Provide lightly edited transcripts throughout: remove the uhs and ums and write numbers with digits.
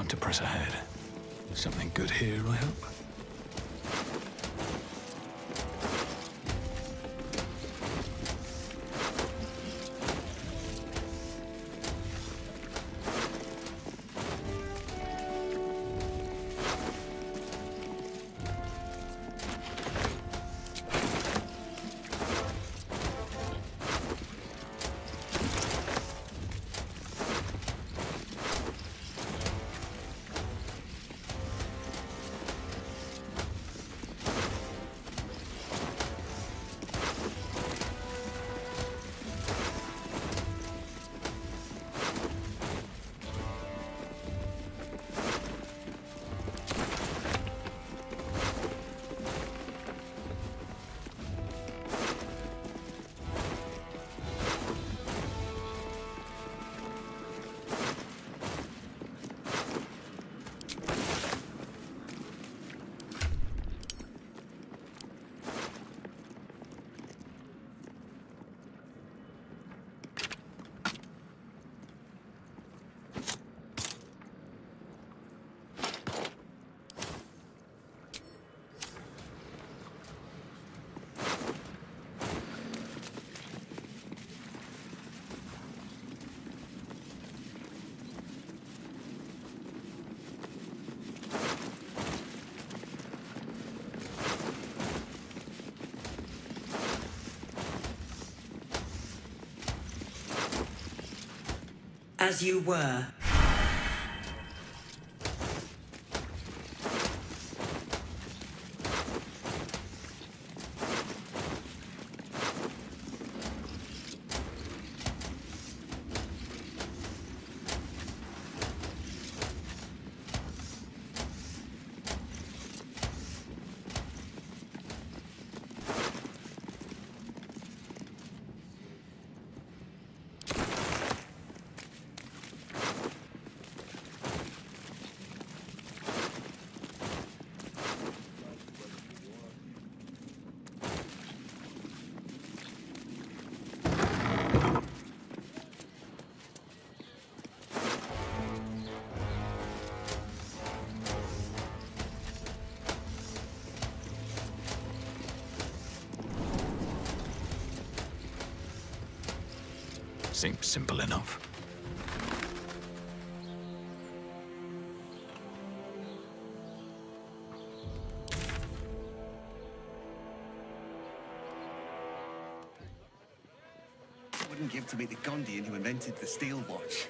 time to press ahead. Something good here, I hope. As you were. Seems simple enough. I wouldn't give to meet the Gondian who invented the steel watch.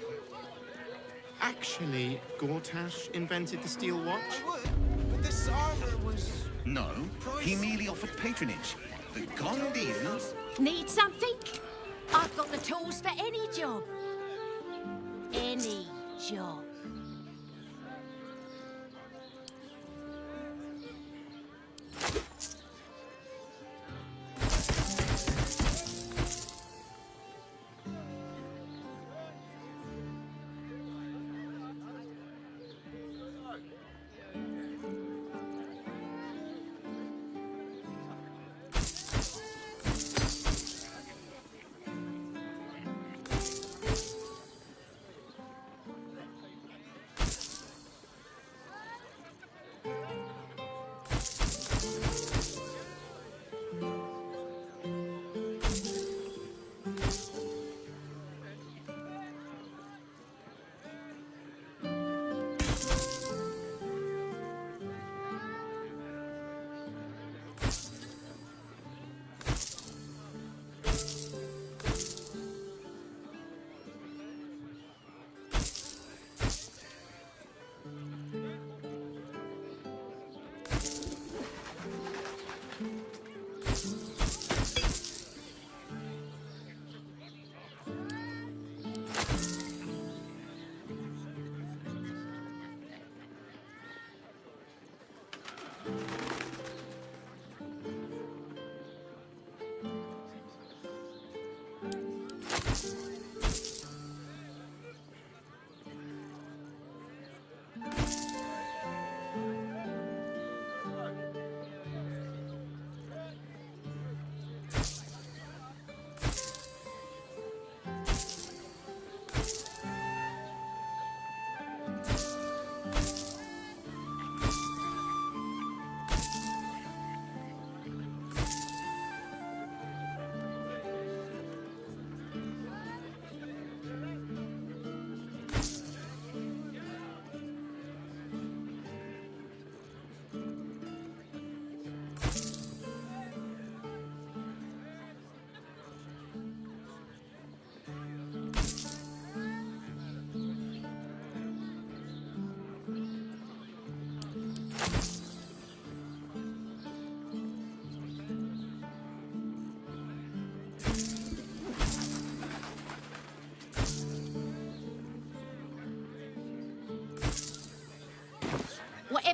Actually, Gortash invented the steel watch? I would, but this armor was... No, he merely offered patronage. The Gondians... Need something? I've got the tools for any job. Any job.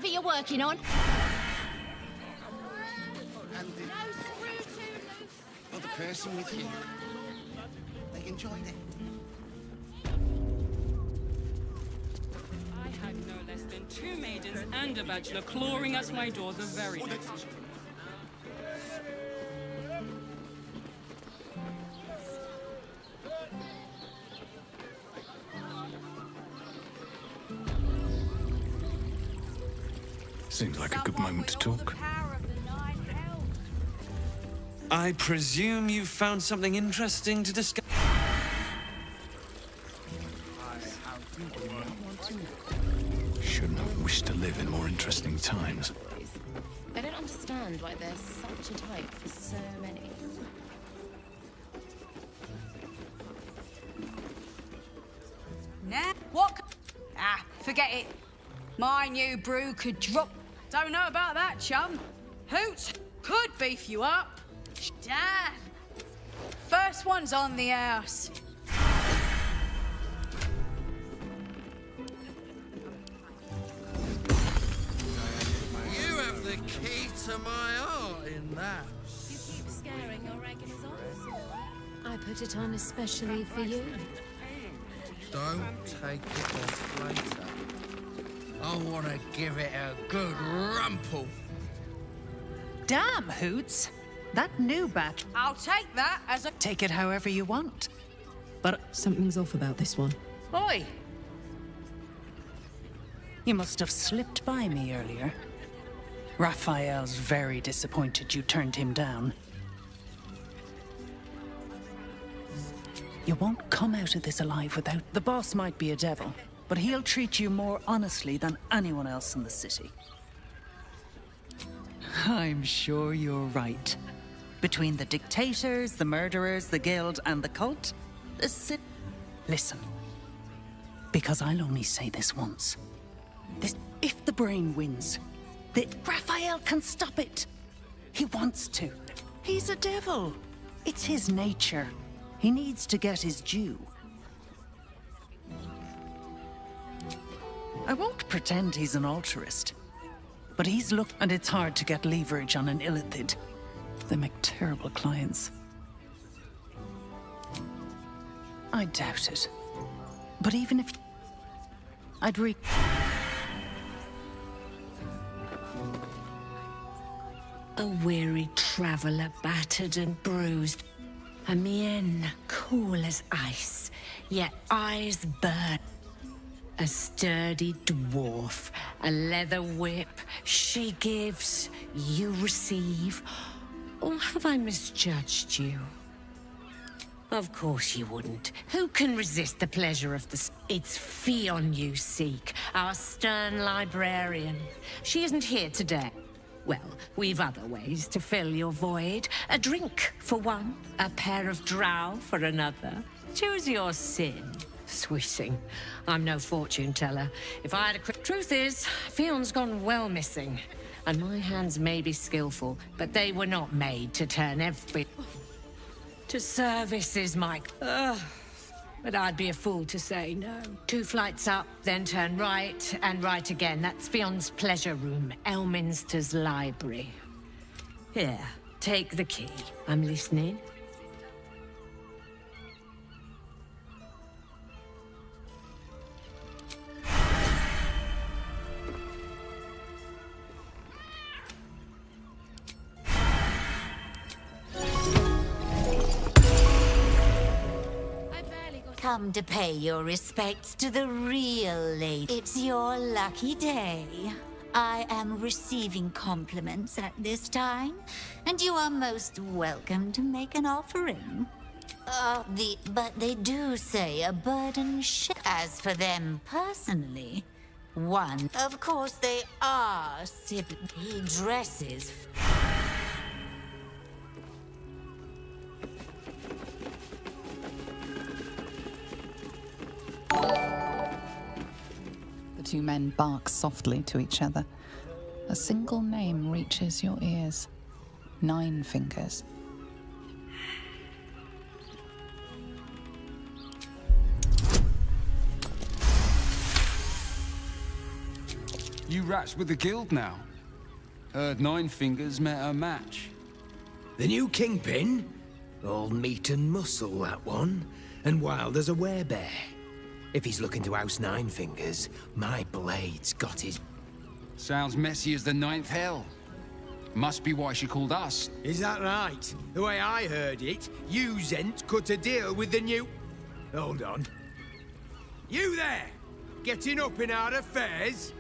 whatever you're working on. Well, the person with you, they enjoyed it. I had no less than 2 maidens and a bachelor clawing at my door the very next. Seems like a good moment to talk. I presume you found something interesting to discuss. Shouldn't have wished to live in more interesting times. I don't understand why there's such a type for so many. Nah, what? Ah, forget it. My new brew could drop. Don't know about that, chum. Hoots could beef you up. Damn. First one's on the house. You have the key to my heart in that. You keep scaring your regulars off. I put it on especially for you. Don't take it off later. I want to give it a good rumple. Damn, Hoots. That new batch. I'll take that as a... Take it however you want. But Something's off about this one. Oi! You must have slipped by me earlier. Raphael's very disappointed you turned him down. You won't come out of this alive without... The boss might be a devil, but he'll treat you more honestly than anyone else in the city. I'm sure you're right. Between the dictators, the murderers, the guild, and the cult, the city... Listen. Because I'll only say this once. If the brain wins, Raphael can stop it. He wants to. He's a devil. It's his nature. He needs to get his due. I won't pretend he's an altruist. But and it's hard to get leverage on an illithid. They make terrible clients. I doubt it. But even if... A weary traveller, battered and bruised. A mien cool as ice, yet eyes burn. A sturdy dwarf, a leather whip. She gives, you receive. Or have I misjudged you? Of course you wouldn't. Who can resist the pleasure of the... It's Fionn you seek, our stern librarian. She isn't here today. Well, we've other ways to fill your void. A drink for one, a pair of drow for another. Choose your sin. Sweeting. I'm no fortune teller. If I had a... Truth is, Fion's gone well missing. And my hands may be skillful, but they were not made to turn every... To service is my... But I'd be a fool to say no. 2 flights up, then turn right, and right again. That's Fion's pleasure room, Elminster's library. Here, take the key. I'm listening. Come to pay your respects to the real lady. It's your lucky day. I am receiving compliments at this time, and you are most welcome to make an offering. But they do say a burden As for them personally, of course they are he dresses. The 2 men bark softly to each other. A single name reaches your ears. 9 fingers. You rats with the guild now. Heard Nine Fingers met her match. The new kingpin? All meat and muscle, that one. And wild as a werebear. If he's looking to oust Nine Fingers, my blade's got his... Sounds messy as the ninth hell. Must be why she called us. Is that right? The way I heard it, you Zent cut a deal with the new... Hold on. You there! Getting up in our affairs?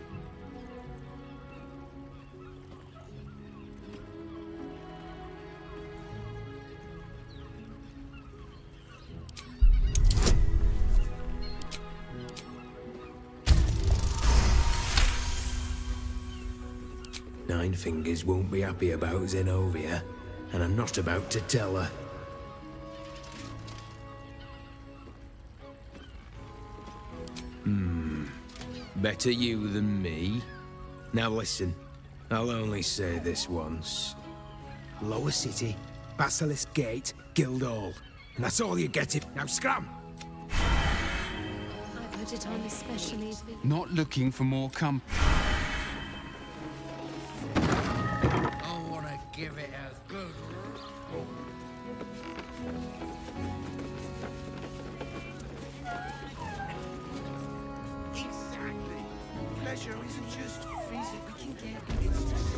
Nine Fingers won't be happy about Zenobia, and I'm not about to tell her. Better you than me. Now listen, I'll only say this once. Lower City, Basilisk Gate, Guildhall. And that's all you get it. Now scram! I put it on especially for... Not looking for more company. I want to give it a good... Exactly. Pleasure isn't just physical. It's just...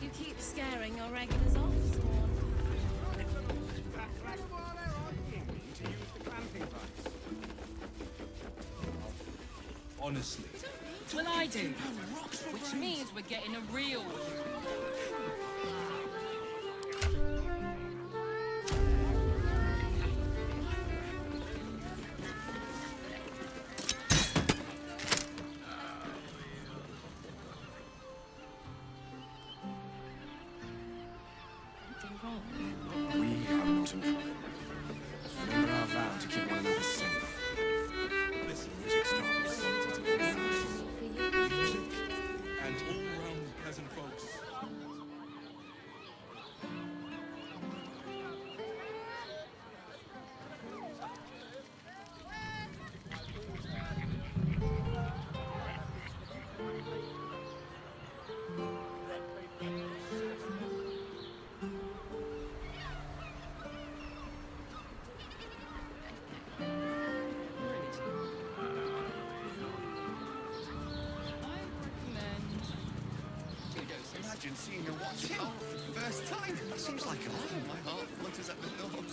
You keep scaring your regulars off, Swan. Honestly. Well, I do. Which means we're getting a real one. We are not in trouble. Remember our vow to keep one another safe. Listen, music stops. Music and all round pleasant folks. Imagine seeing her watch it all for the first time. That seems like a lot. My heart flutters at the thought.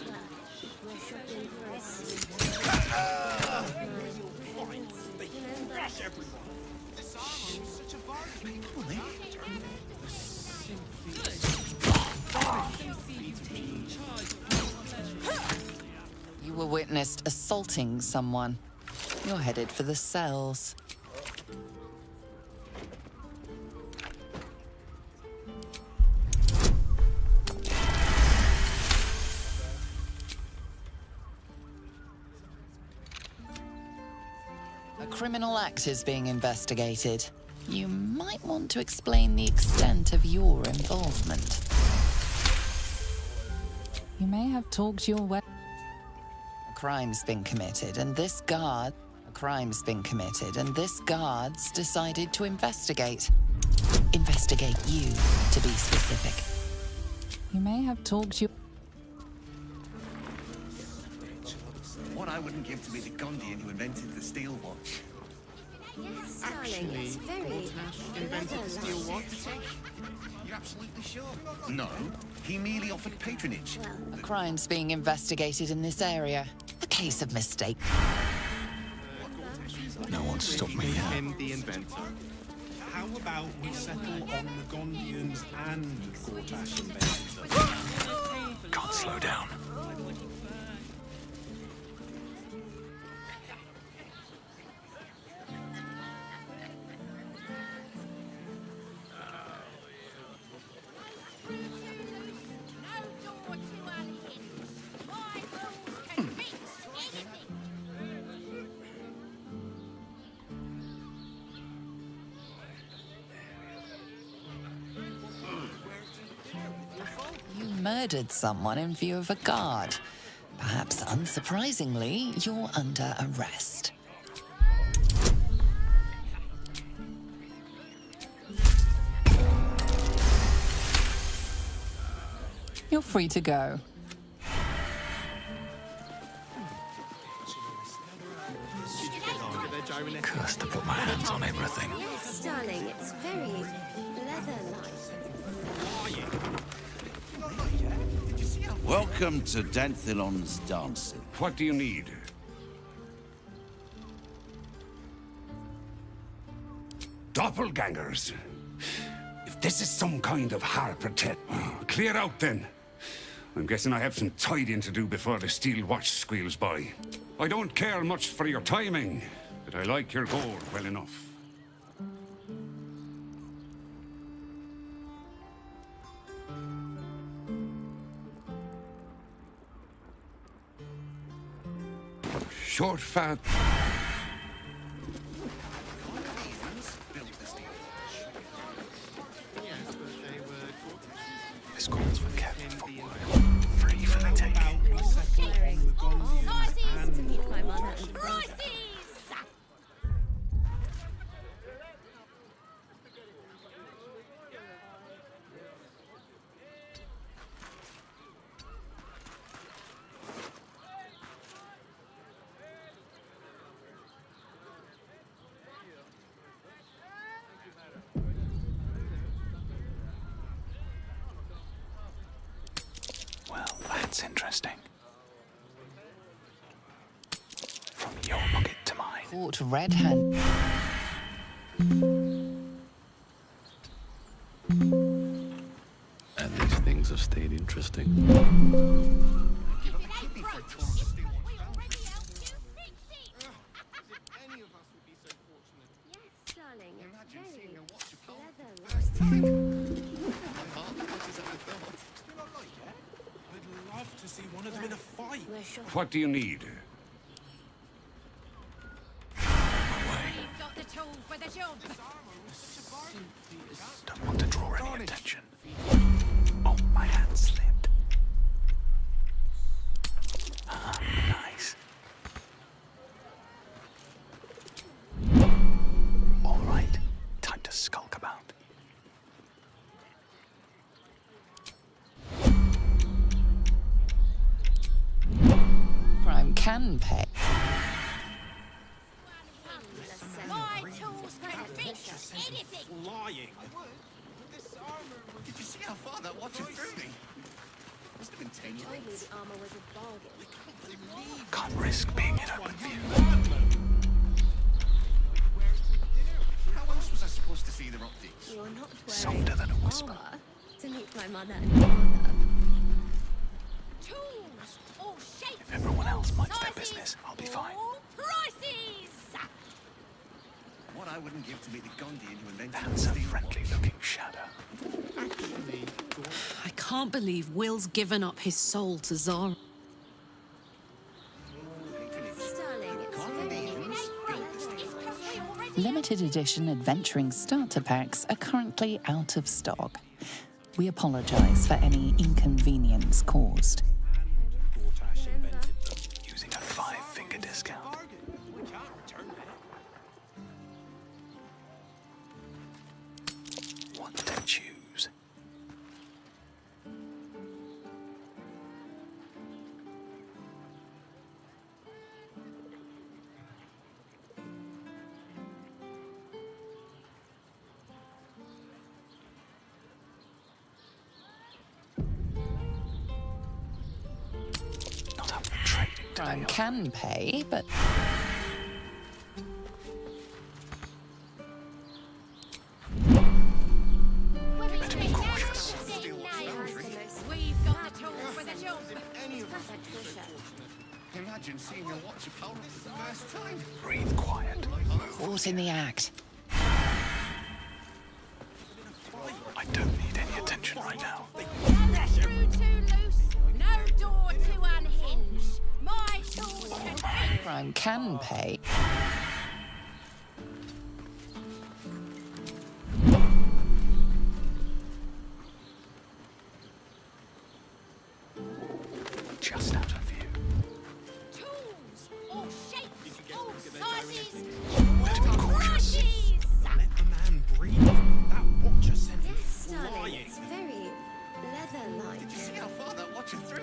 They crush everyone. This armor was such a bargain. People, You were witnessed assaulting someone. You're headed for the cells. A criminal act is being investigated. You might want to explain the extent of your involvement. You may have talked your way. A crime's been committed, and this guard... A crime's been committed, and this guard's decided to investigate. Investigate you, to be specific. You may have talked your... What I wouldn't give to be the Gondian who invented the steel watch. Yes, darling, it's very... Baldurs invented the steel watch. You're absolutely sure? No, he merely offered patronage. A crime's being investigated in this area. A case of mistake. No one stopped me Made yet. him the inventor. How about we settle on the Gondians and Gortash invented them? Can't slow down. murdered someone in view of a guard. Perhaps unsurprisingly, you're under arrest. You're free to go. Cursed to put my hands on everything. Yes, darling, it's very leather-like. Welcome to Danthilon's dancing. What do you need? Doppelgangers. If this is some kind of harp attack, clear out then. I'm guessing I have some tidying to do before the steel watch squeals by. I don't care much for your timing, but I like your gold well enough. Short, fat. This calls for careful footwork. Free for the taking. To meet my mother and brother. Well, that's interesting. From your pocket to mine. Court Red Hand. And these things have stayed interesting. I'd love to see one of them in a fight. What do you need? We've got the tool for the job. Don't want to draw any attention. Oh, my hand slipped. Ah, nice. All right, time to skulk about. Crime can pay. My tools can fix anything. Lying. Did you see how far that watch is through me? Must have been 10 minutes. The armor was a bargain. Can't risk being in open view. How else was I supposed to see their optics? You're not wearing Softer than a whisper. armor to meet my mother and father. Tools, all shapes. If everyone else minds their business, I'll be fine. All prices. What I wouldn't give to meet the Gondian who invented That's a friendly-looking shadow. I can't believe Will's given up his soul to Zara. Limited edition adventuring starter packs are currently out of stock. We apologize for any inconvenience caused. Using a 5-finger discount. What to choose? Not up for trading today. Crime can pay, but We've got the tool for the job. Imagine seeing your watch power for the first time. Breathe quiet. caught in the act. I don't need any attention right now. Screw too loose, no door to unhinge. My tools can be. Crime can pay. Better be cautious. Let the man breathe. That watcher sent him Yes, darling. flying. It's very leather-like. Did you see how far that watcher threw?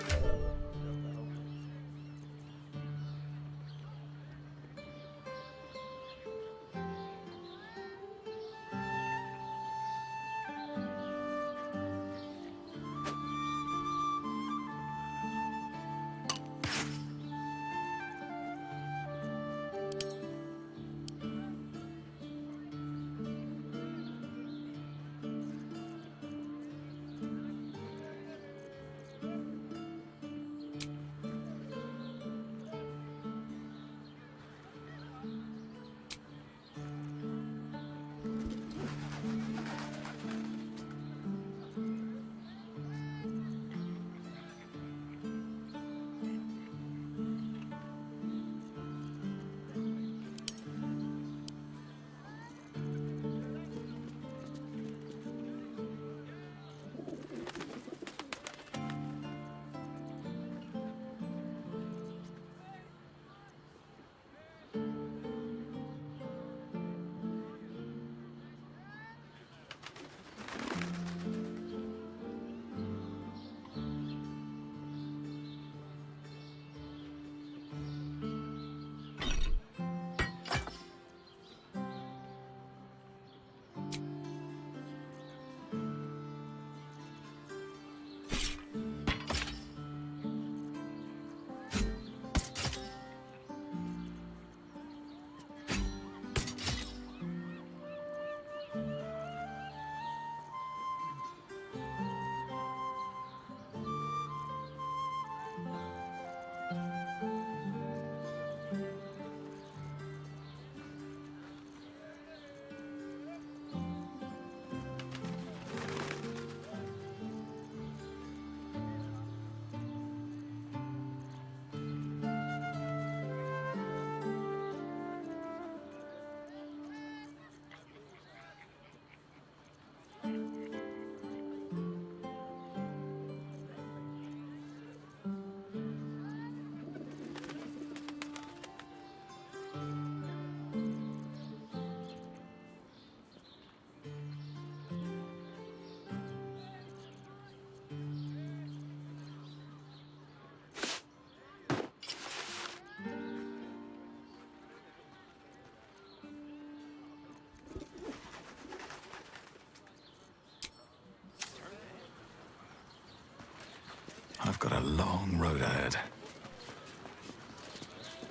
I've got a long road ahead.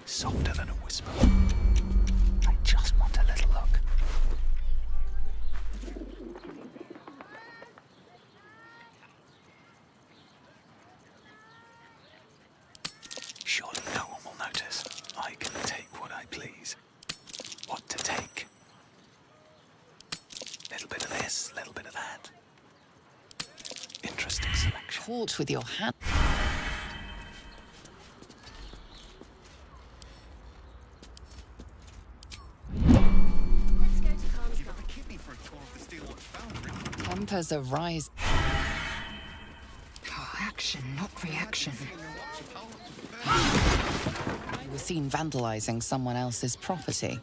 Softer than a whisper. I just want a little look. Surely no one will notice. I can take what I please. What to take? Little bit of this, little bit of that. Interesting selection. Caught with your hand. Let's go to Khan's You'd have a kidney for a tour of the Steelwatch Foundry. Tempers arise. Oh, action, not reaction. You were seen vandalizing someone else's property.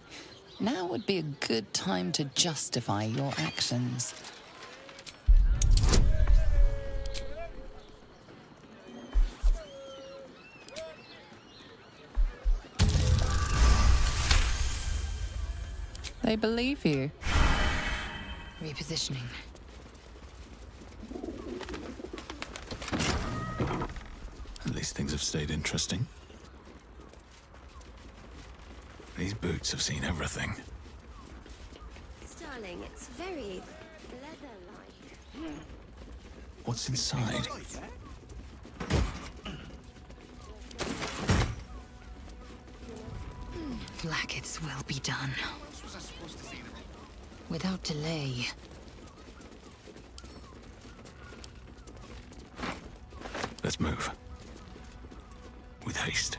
Now would be a good time to justify your actions. They believe you. Repositioning. At least things have stayed interesting. These boots have seen everything. Darling, it's very leather-like. What's inside? Blackets will be done. Without delay. Let's move. With haste.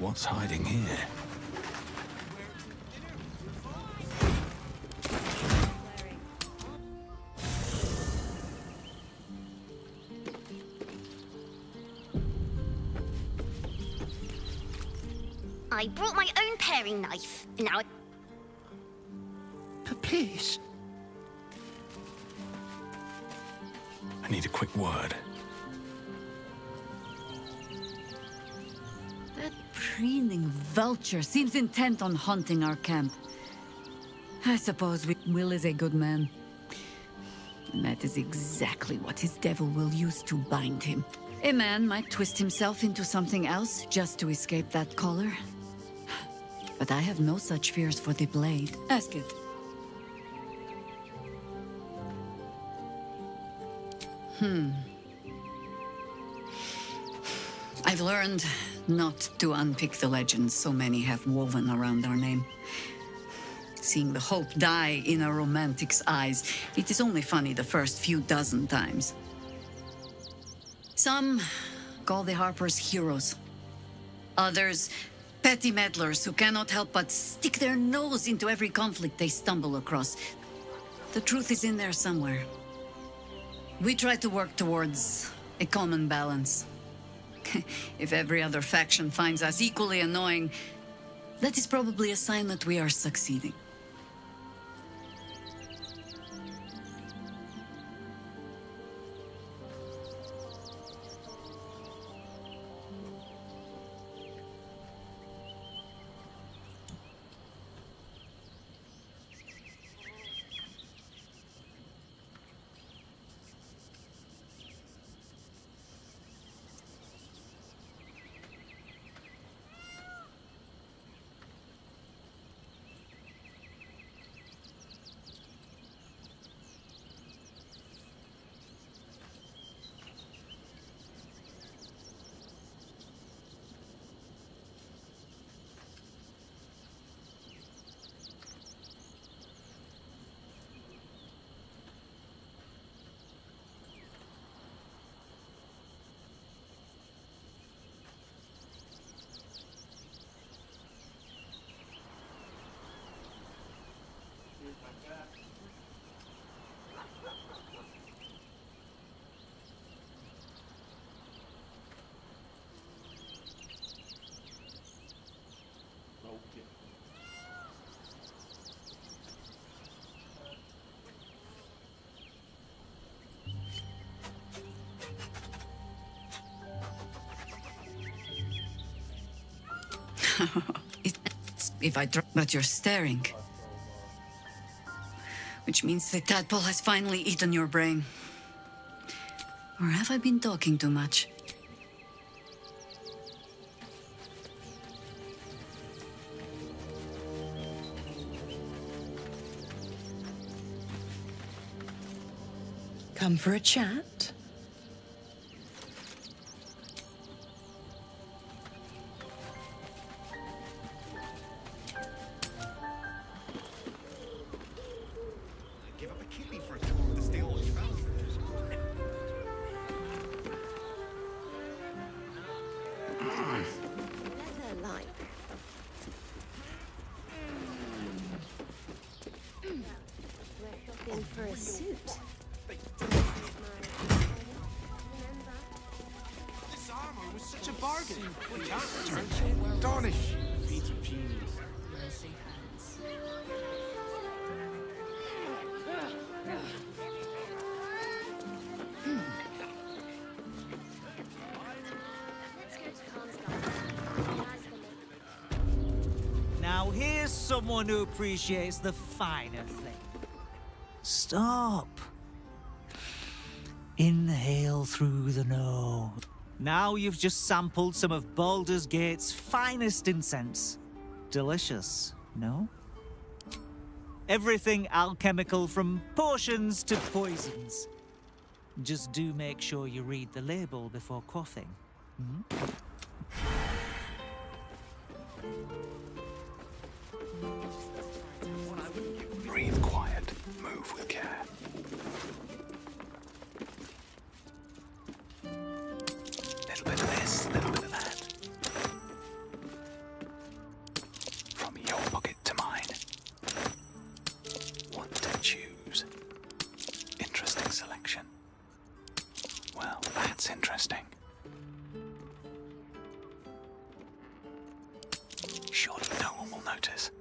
What's hiding here? I brought my own paring knife. Now, Please. I need a quick word. That preening vulture seems intent on haunting our camp. I suppose Will is a good man. And that is exactly what his devil will use to bind him. A man might twist himself into something else just to escape that collar. But I have no such fears for the blade. Ask it. I've learned not to unpick the legends so many have woven around our name. Seeing the hope die in a romantic's eyes, it is only funny the first few dozen times. Some call the Harpers heroes. Others, petty meddlers who cannot help but stick their nose into every conflict they stumble across. The truth is in there somewhere. We try to work towards a common balance. If every other faction finds us equally annoying, that is probably a sign that we are succeeding. If I try, but you're staring. Which means the tadpole has finally eaten your brain. Or have I been talking too much? Come for a chat? Give up a kidney for a tour of the steel watch fountain. Leather-like. We're shopping for a suit. This armor was such a bargain. We can't return it. Dornish. Feet of genius. Now here's someone who appreciates the finer thing. Stop. Inhale through the nose. Now you've just sampled some of Baldur's Gate's finest incense. Delicious, no? Everything alchemical from potions to poisons. Just do make sure you read the label before quaffing. Breathe quiet. Move with care. Little bit of this, little bit of that. That's interesting. Surely no one will notice.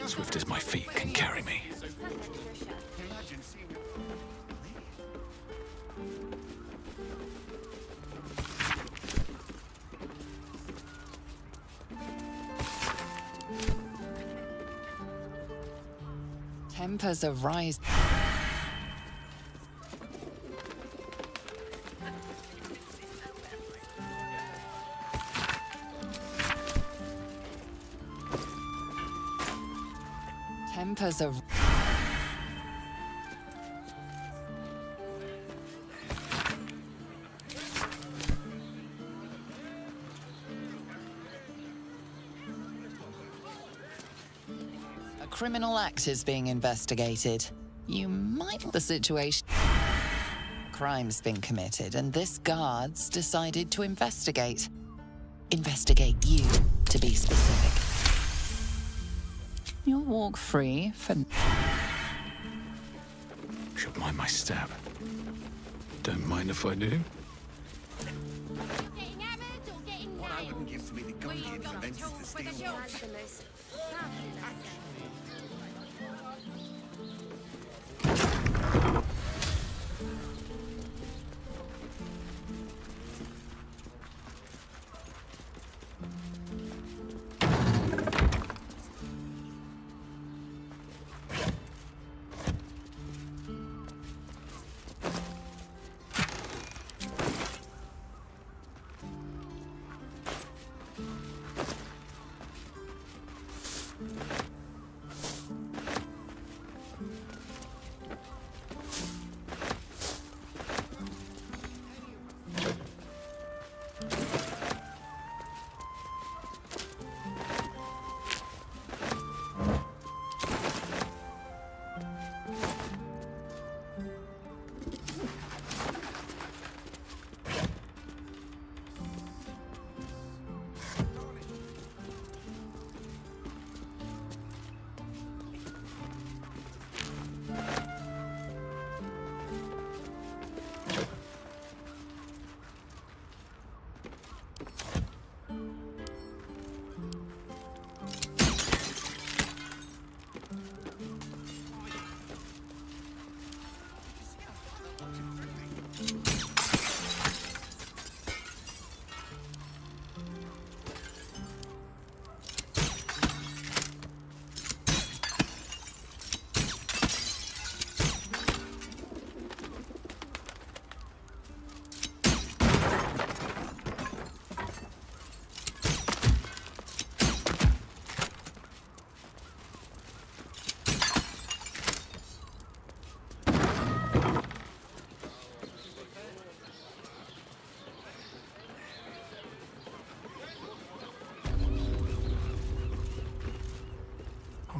Swift as my feet can carry me. Tempers arise. Tempers are... A criminal act is being investigated. You might... The situation... Crime's been committed, and this guard's decided to investigate. Investigate you, to be specific. You'll walk free for... Should mind my stab. Don't mind if I do. What I wouldn't give to be the Gondian prevents the steel watch.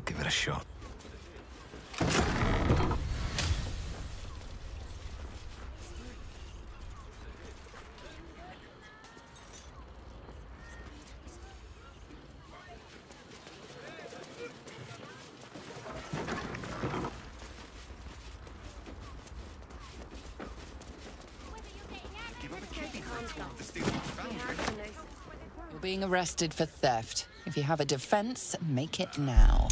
Give it a shot. You're being arrested for theft. If you have a defense, make it now.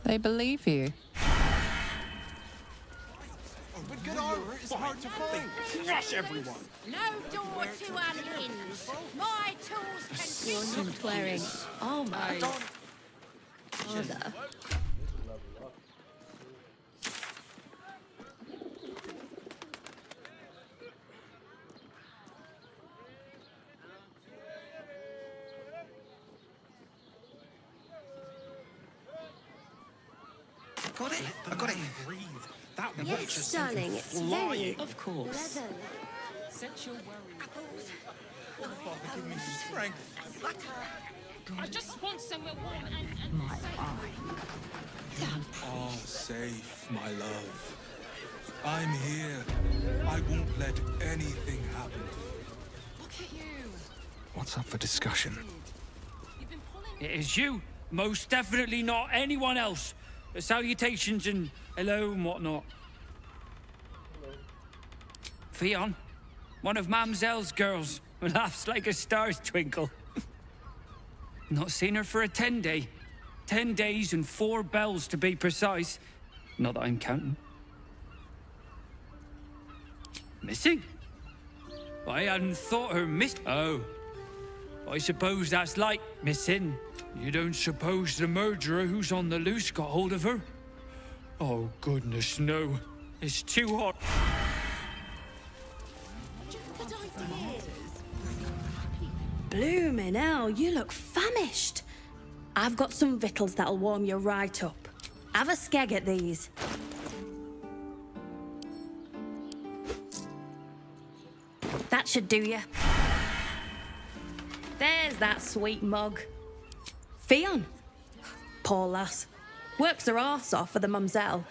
They believe you. But good armor is hard to find. Crush everyone. No door too unhinged. My tools can... You're not wearing armor. Father. I got it. Breathe. That Yes, watch is darling, it's flying. very... Of course. leather. Set your worries. Father, give me strength. I just want somewhere warm and My eye. All safe, my love. I'm here. I won't let anything happen. Look at you. What's up for discussion? It is you. Most definitely not anyone else. Salutations and hello and whatnot. Fionn, one of Mamselle's girls, laughs like a star's twinkle. Not seen her for a 10-day. 10 days and 4 bells to be precise. Not that I'm counting. Missing? I hadn't thought her missed. Oh. I suppose that's like missing. You don't suppose the murderer who's on the loose got hold of her? Oh, goodness, no. It's too hot. Bloomin' hell, you look famished. I've got some victuals that'll warm you right up. Have a skeg at these. That should do you. There's that sweet mug. Fionn. Poor lass. Works her arse off for the mumselle,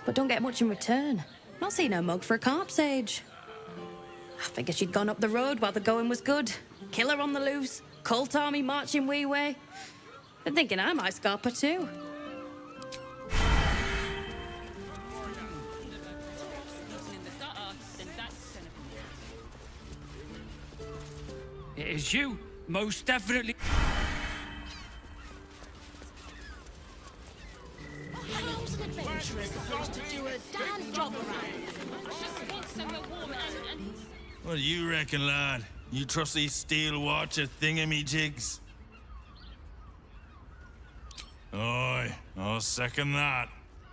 but don't get much in return. Not seen her mug for a carp's age. I figured she'd gone up the road while the going was good. Killer on the loose, cult army marching wee way. Been thinking I might scarp her too. It is you. Most definitely. How's an adventurer supposed to do a damn job around? Just want somewhere warm and... What do you reckon, lad? You trust these steel watcher thingamajigs? Aye, I'll second that.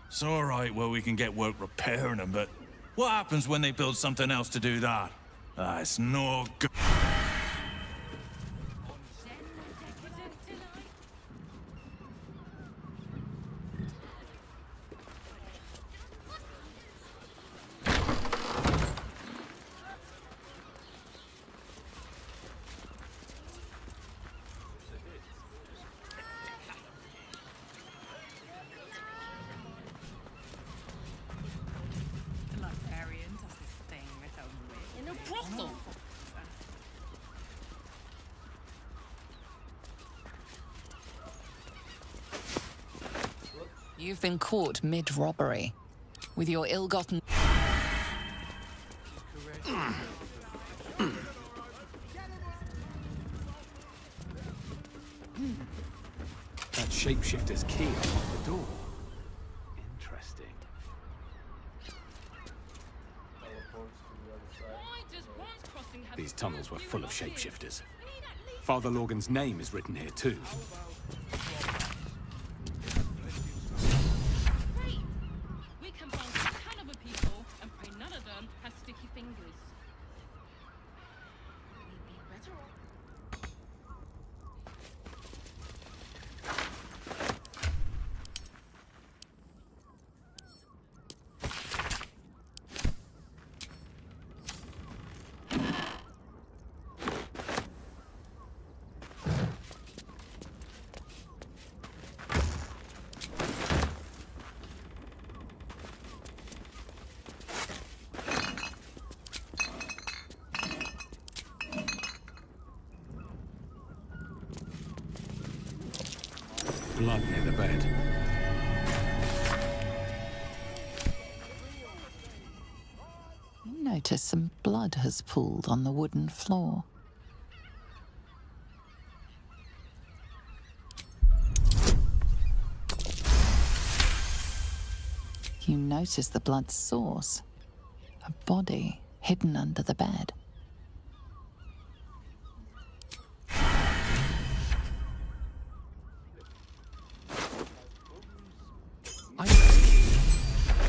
It's all right where we can get work repairing them, but what happens when they build something else to do that? Ah, it's no good. In a brothel. You've been caught mid-robbery. With your ill-gotten... That shapeshifter's key unlocked the door. Interesting. These tunnels were full of shapeshifters. Father Lorgan's name is written here too. Great. We can find some caliber people and pray none of them have sticky fingers. We'd be better off. Blood near the bed. You notice some blood has pooled on the wooden floor. You notice the blood's source. A body hidden under the bed.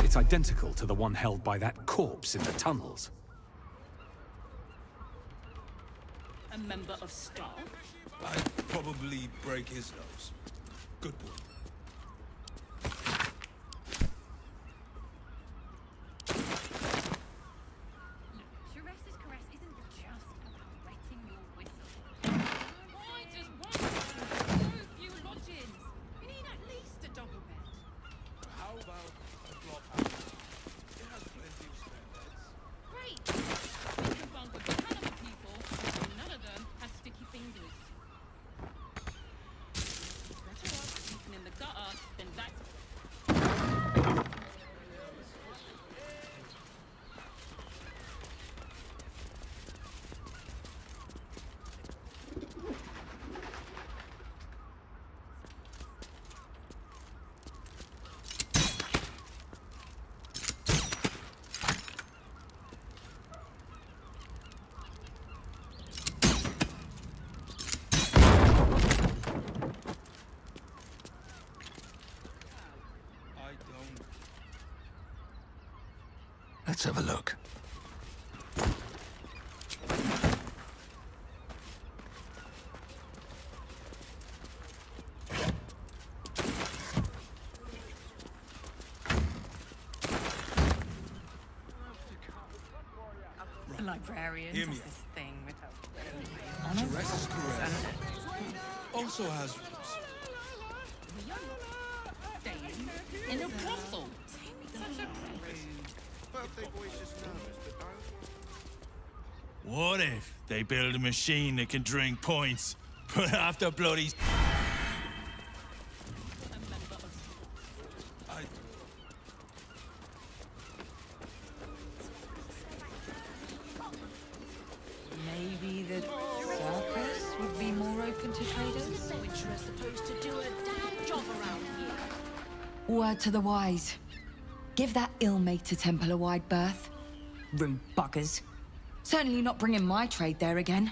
It's identical to the one held by that corpse in the tunnels. A member of staff? I'd probably break his nose. Good boy. Teresa's caress isn't just about wetting your whistle. I just want so few lodgings. You need at least a double bed. How about a block house? It has plenty of spare beds. Great. We can find good Let's have a look. The librarian Hear does me. this thing with her. Teresa's caress also has roots. In a brothel. What if they build a machine that can drink points, but after bloody... Maybe the circus would be more open to traders? Adventurers supposed to do a damn job around here. Word to the wise. Give that ill-mate a temple a wide berth. Rude buggers. Certainly not bringing my trade there again.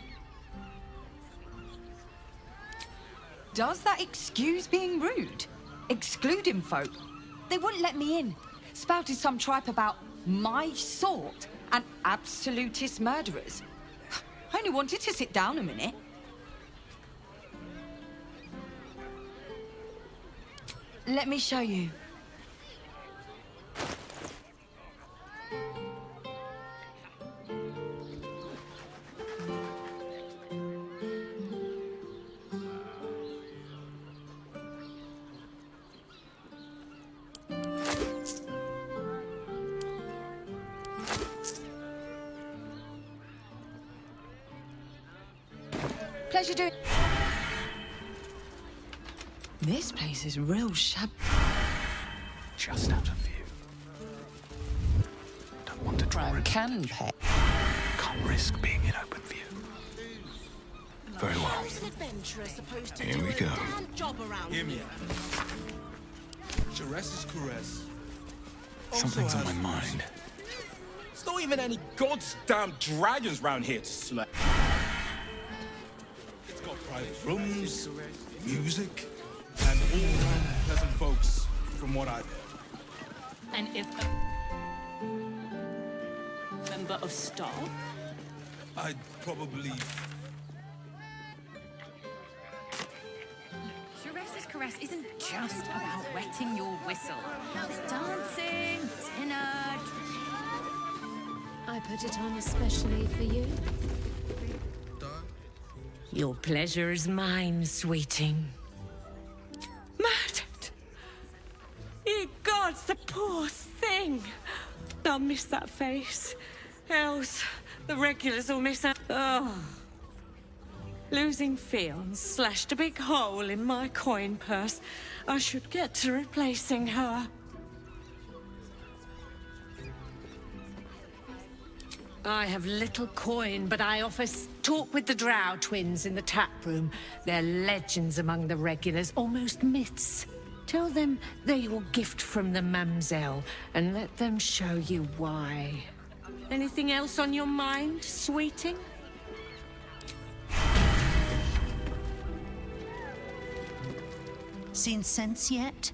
Does that excuse being rude? Excluding folk? They wouldn't let me in. Spouted some tripe about my sort and absolutist murderers. I only wanted to sit down a minute. Let me show you. Pleasure doing. This place is real Just out of view. Don't want to draw it. Can pay. Can't risk being in open view. Very well. How's an adventurer supposed to Here do we a go. damn job around Hear me here? out. Teresa's caress also Something's on has my roots. mind. There's not even any goddamn dragons round here to slay. It's got private rooms, music, and all round pleasant folks, from what I've heard. And if a member of staff? I'd probably... Teresa's caress isn't just about wetting your whistle. It's dancing, dinner. I put it on especially for you. Your pleasure is mine, sweeting. Murdered! Ye gods, the poor thing! I'll miss that face. Else, the regulars will miss her. Oh. Losing Fionn slashed a big hole in my coin purse. I should get to replacing her. I have little coin, but I offer talk with the Drow twins in the tap room. They're legends among the regulars, almost myths. Tell them they're your gift from the Mamselle, and let them show you why. Anything else on your mind, sweeting? Seen sense yet?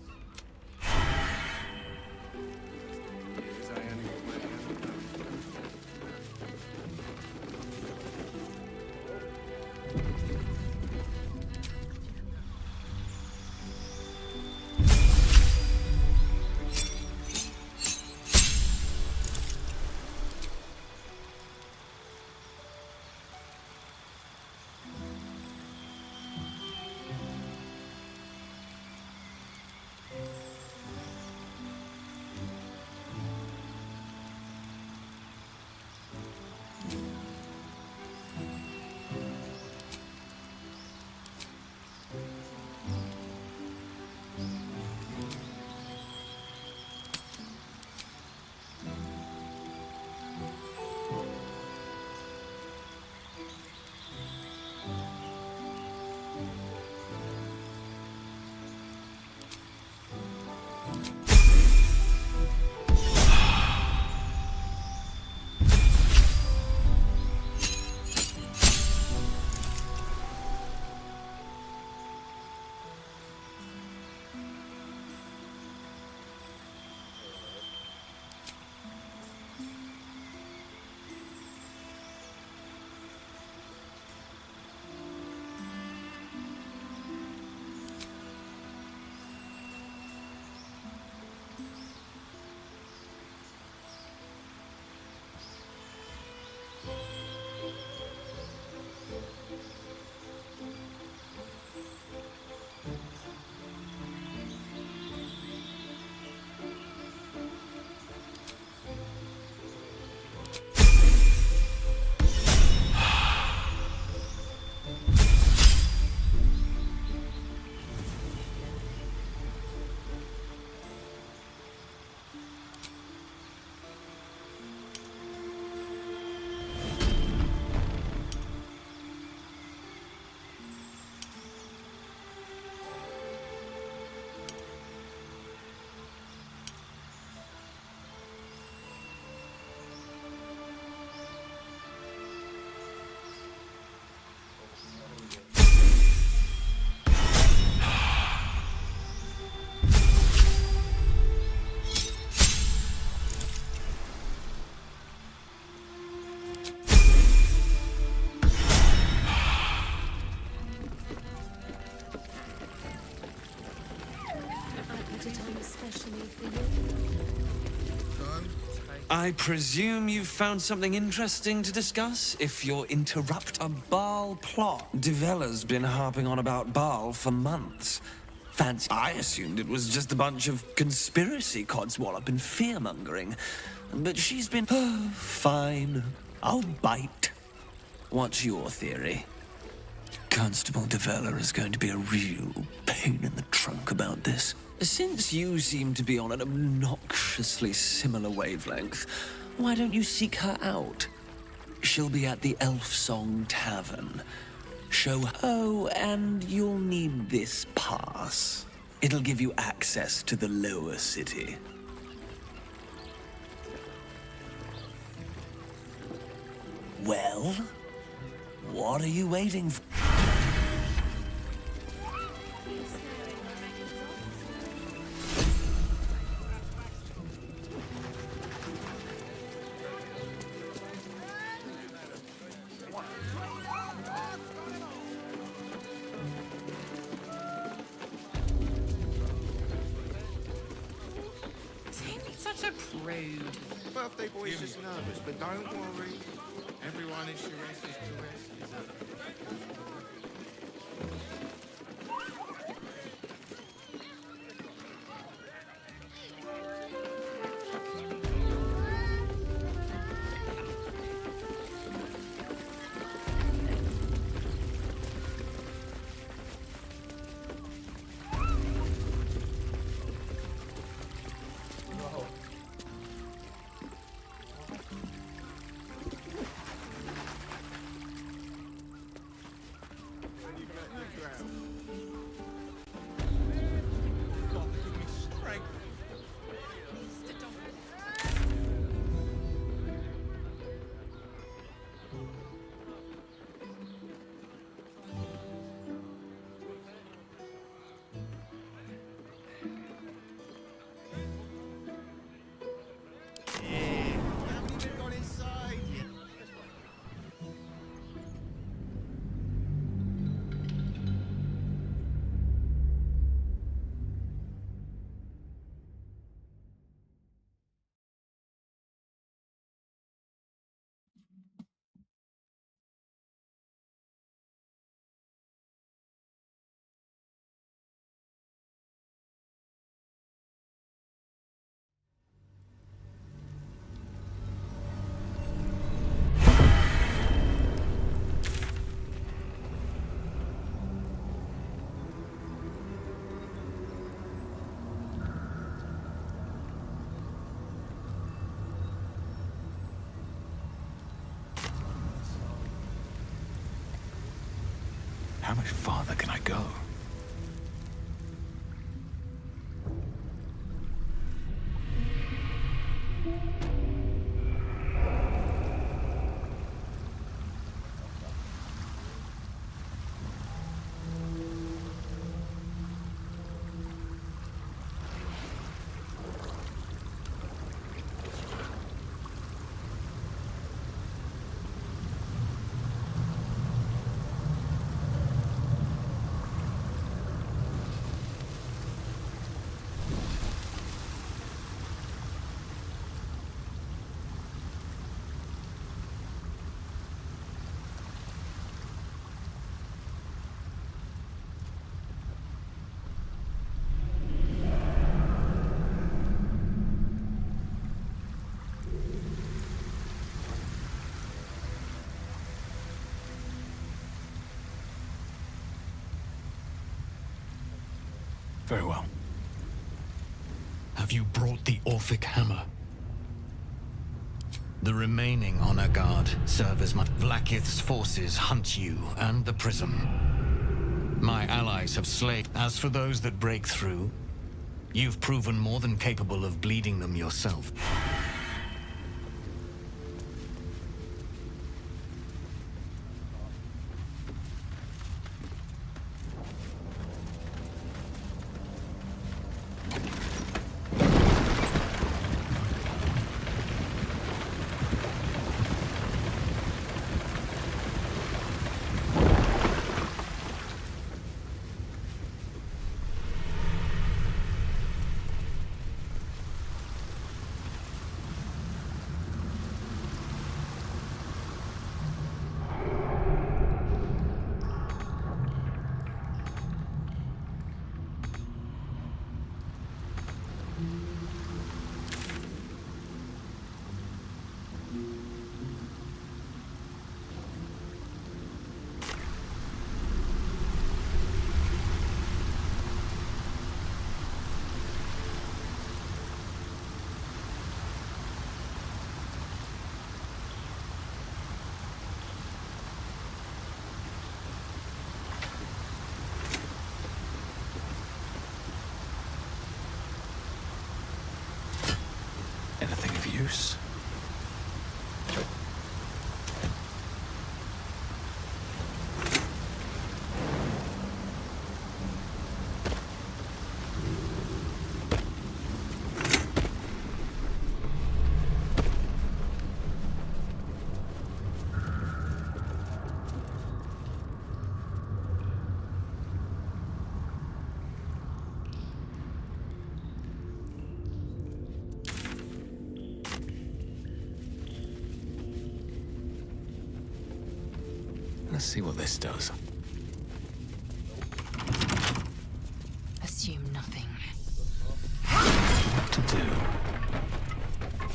I presume you've found something interesting to discuss, if you'll interrupt. A Baal plot. Duvella's been harping on about Baal for months. Fancy. I assumed it was just a bunch of conspiracy codswallop and fear-mongering. But she's been... fine. I'll bite. What's your theory? Constable Duvella is going to be a real pain in the trunk about this. Since you seem to be on an obnoxiously similar wavelength, why don't you seek her out? She'll be at the Elf Song Tavern. Show her. Oh, and you'll need this pass. It'll give you access to the lower city. Well, what are you waiting for? Such a prude. Birthday boy's just nervous, but don't worry. Everyone is Shirese's caress. How much farther can I go? Very well. Have you brought the Orphic hammer? The remaining honor guard serve as my... Vlaakith's forces hunt you and the prism. My allies have slain. As for those that break through, you've proven more than capable of bleeding them yourself. Let's see what this does. Assume nothing. What to do?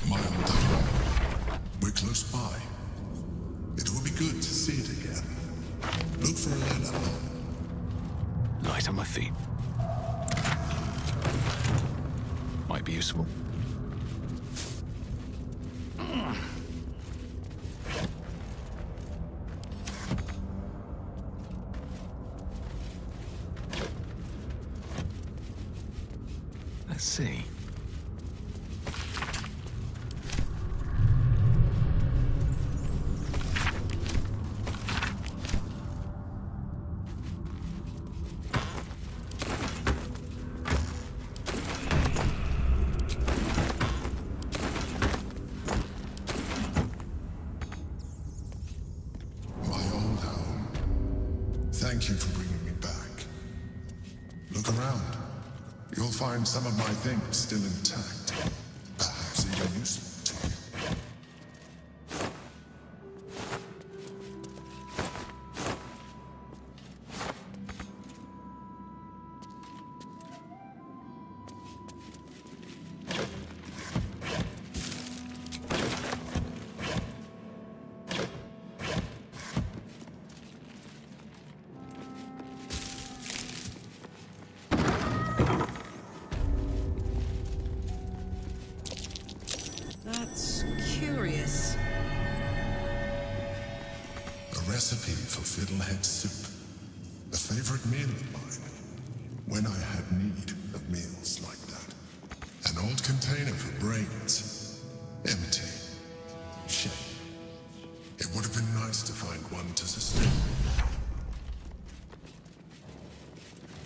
My old home. We're close by. It will be good to see it again. Look for a ladder. Light on my feet. Might be useful. Let's see. Thank you for bringing me back. Look around. You'll find some of my things still intact. Perhaps even useful to you. That's curious. A recipe for fiddlehead soup. A favorite meal of mine. When I had need of meals like that. An old container for brains. Empty. Shame. It would have been nice to find one to sustain.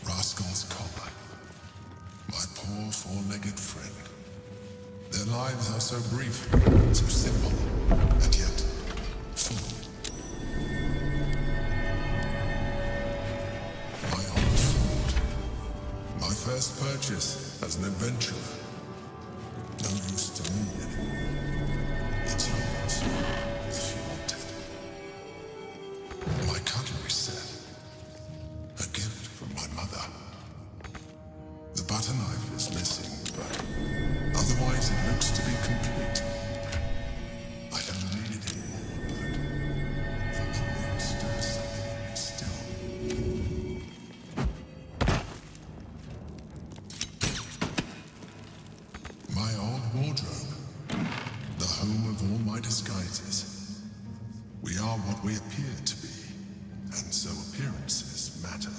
Rascal's copper. My poor four-legged friend. Their lives are so brief, so simple, and yet full. My old sword. My first purchase as an adventurer. No use to me anymore. It's yours, if you want it. My cutlery set. A gift from my mother. The butter knife is missing, but otherwise it looks to be complete. I don't need it anymore, but the memories do something in me still. My old wardrobe. The home of all my disguises. We are what we appear to be, and so appearances matter.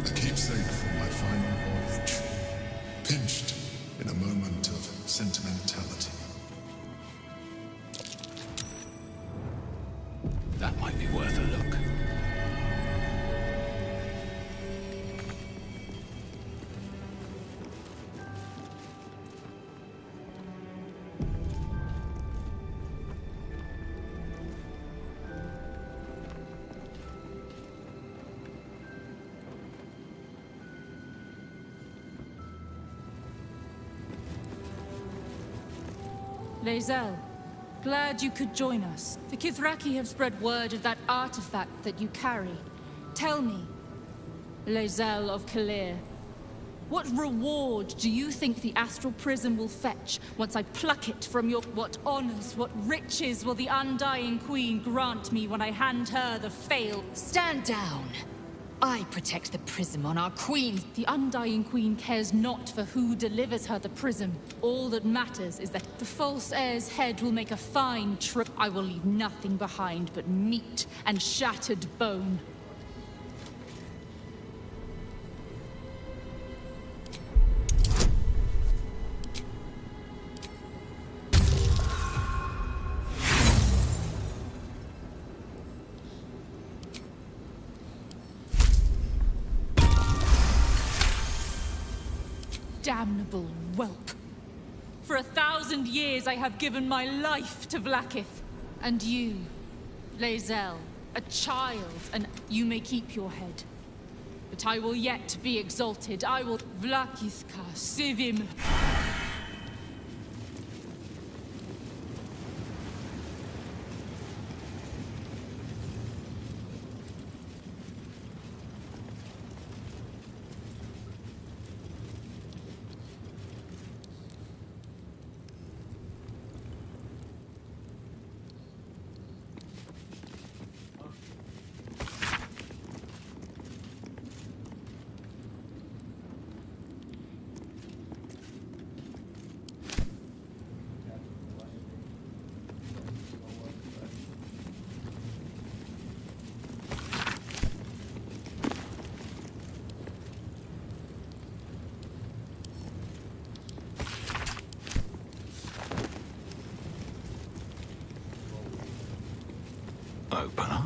A keepsake from my final voyage. Pinched in a moment of sentimentality. That might be worth a look. Lae'zel, glad you could join us. The Kithraki have spread word of that artifact that you carry. Tell me, Lae'zel of Kalir, what reward do you think the Astral Prism will fetch once I pluck it from your... What honors, what riches will the Undying Queen grant me when I hand her the fail? Stand down. I protect the prism on our queen. The Undying Queen cares not for who delivers her the prism. All that matters is that the false heir's head will make a fine trip. I will leave nothing behind but meat and shattered bone. damnable whelp. For 1,000 years I have given my life to Vlaakith. And you, Lae'zel, a child, and you may keep your head. But I will yet be exalted. I will... Vlaakith ka sivim. Open up.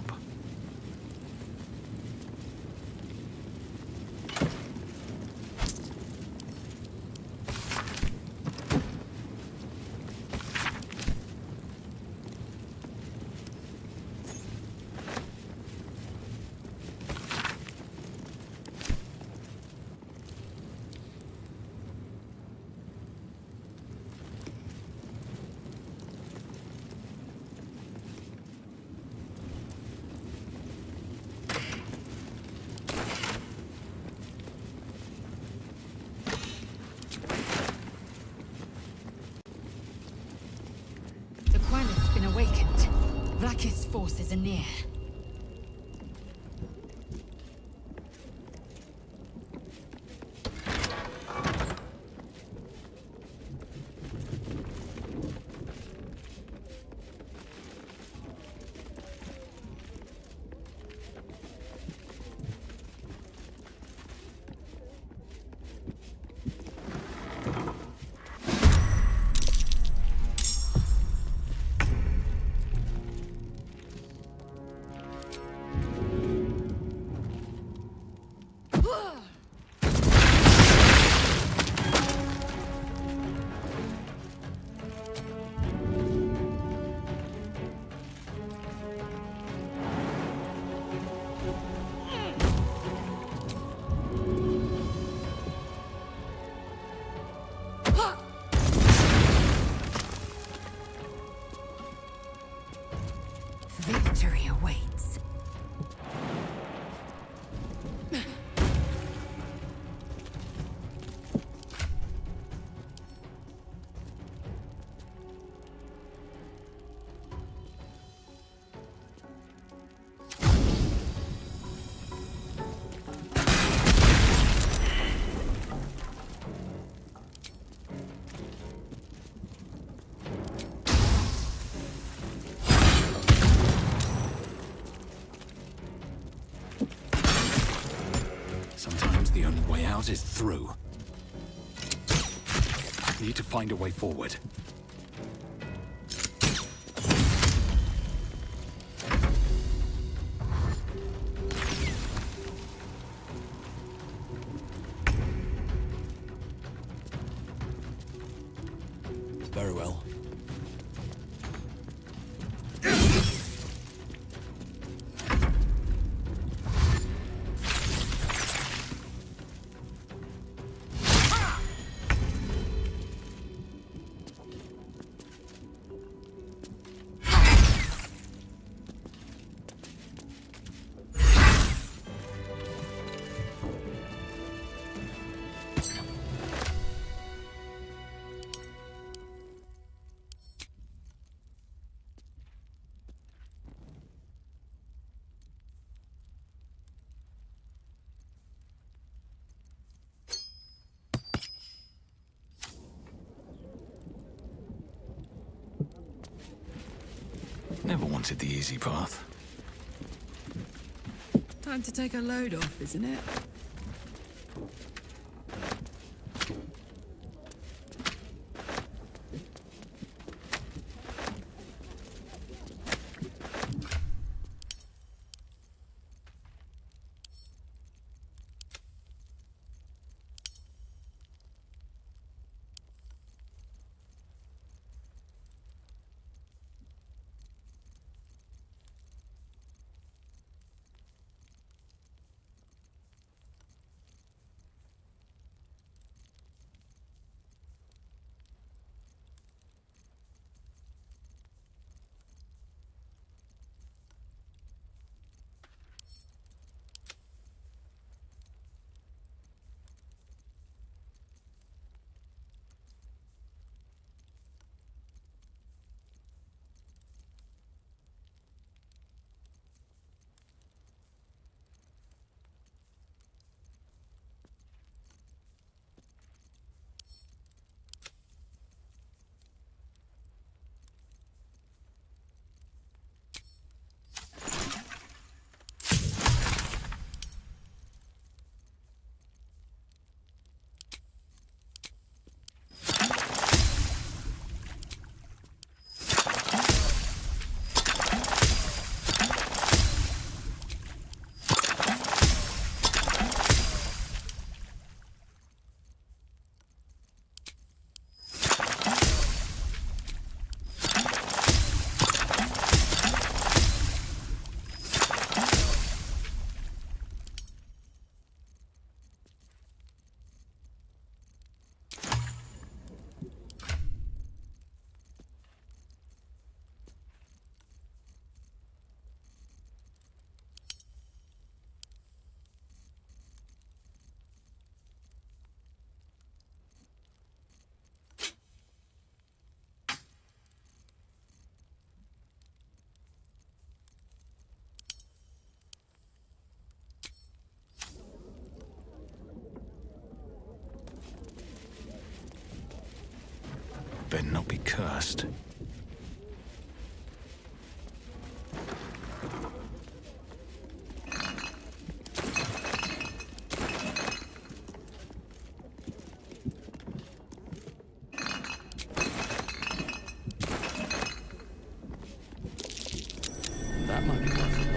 Been awakened. Vlaakith's forces are near. Victory awaits. Sometimes the only way out is through. Need to find a way forward. Very well. Never wanted the easy path. Time to take a load off, isn't it? better not be cursed. That might be worth it.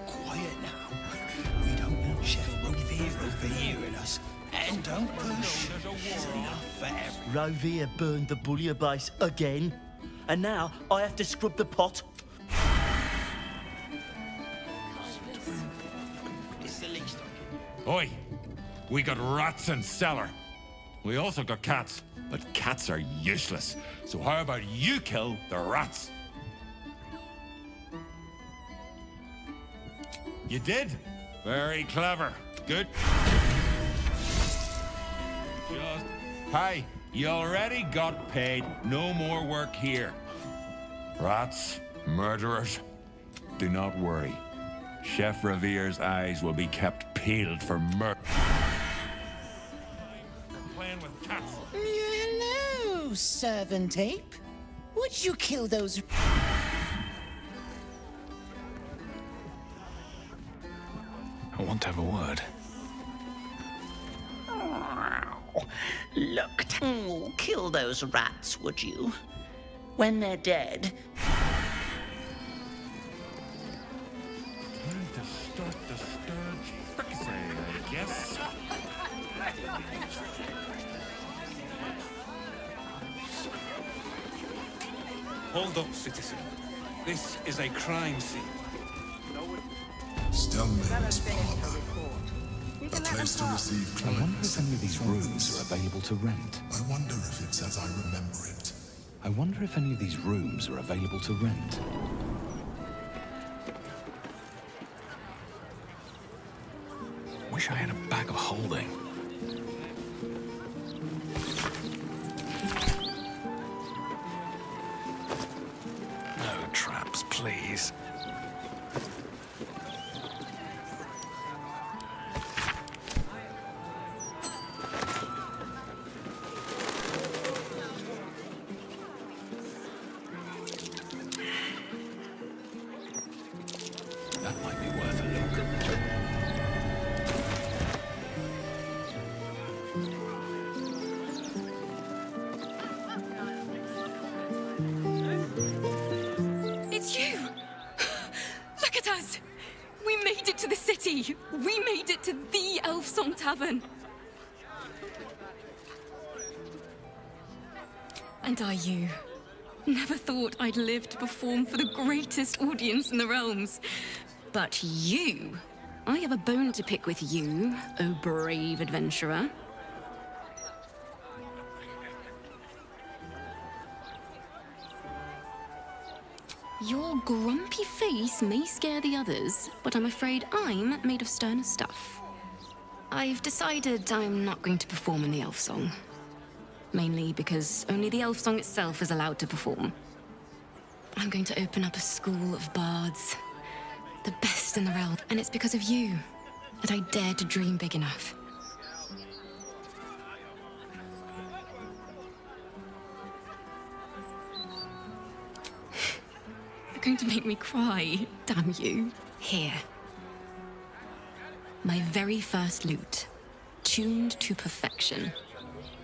Quiet now. We don't want Chef Rovere overhearing us. And don't push. There's enough for everyone. Rovere burned the bouillabaisse again. And now I have to scrub the pot. It's the least I can. Oi! We got rats in cellar. We also got cats, but cats are useless. So how about you kill the rats? You did? Very clever. Good. Just... Hey, you already got paid. No more work here. Rats, murderers, do not worry. Chef Revere's eyes will be kept peeled for murder. Playing with cats. Hello, servant ape. Would you kill those... I want to have a word. Look, kill those rats, would you? When they're dead. Time to start the sturge fricassee, I guess. Hold up, citizen. This is a crime scene. Stelmane's Parlour. A place to receive I wonder clients. if any of these rooms are available to rent. I wonder if it's as I remember it. I wonder if any of these rooms are available to rent. Wish I had a bag of holding. No traps, please. That might be worth a look. It's you! Look at us! We made it to the city! We made it to the Elf Song Tavern! And are you? Never thought I'd live to perform for the greatest audience in the realms. But you... I have a bone to pick with you, oh brave adventurer. Your grumpy face may scare the others, but I'm afraid I'm made of sterner stuff. I've decided I'm not going to perform in the elf song. Mainly because only the elf song itself is allowed to perform. I'm going to open up a school of bards. The best in the realm, and it's because of you that I dared to dream big enough. You're going to make me cry, damn you. Here. My very first lute, tuned to perfection.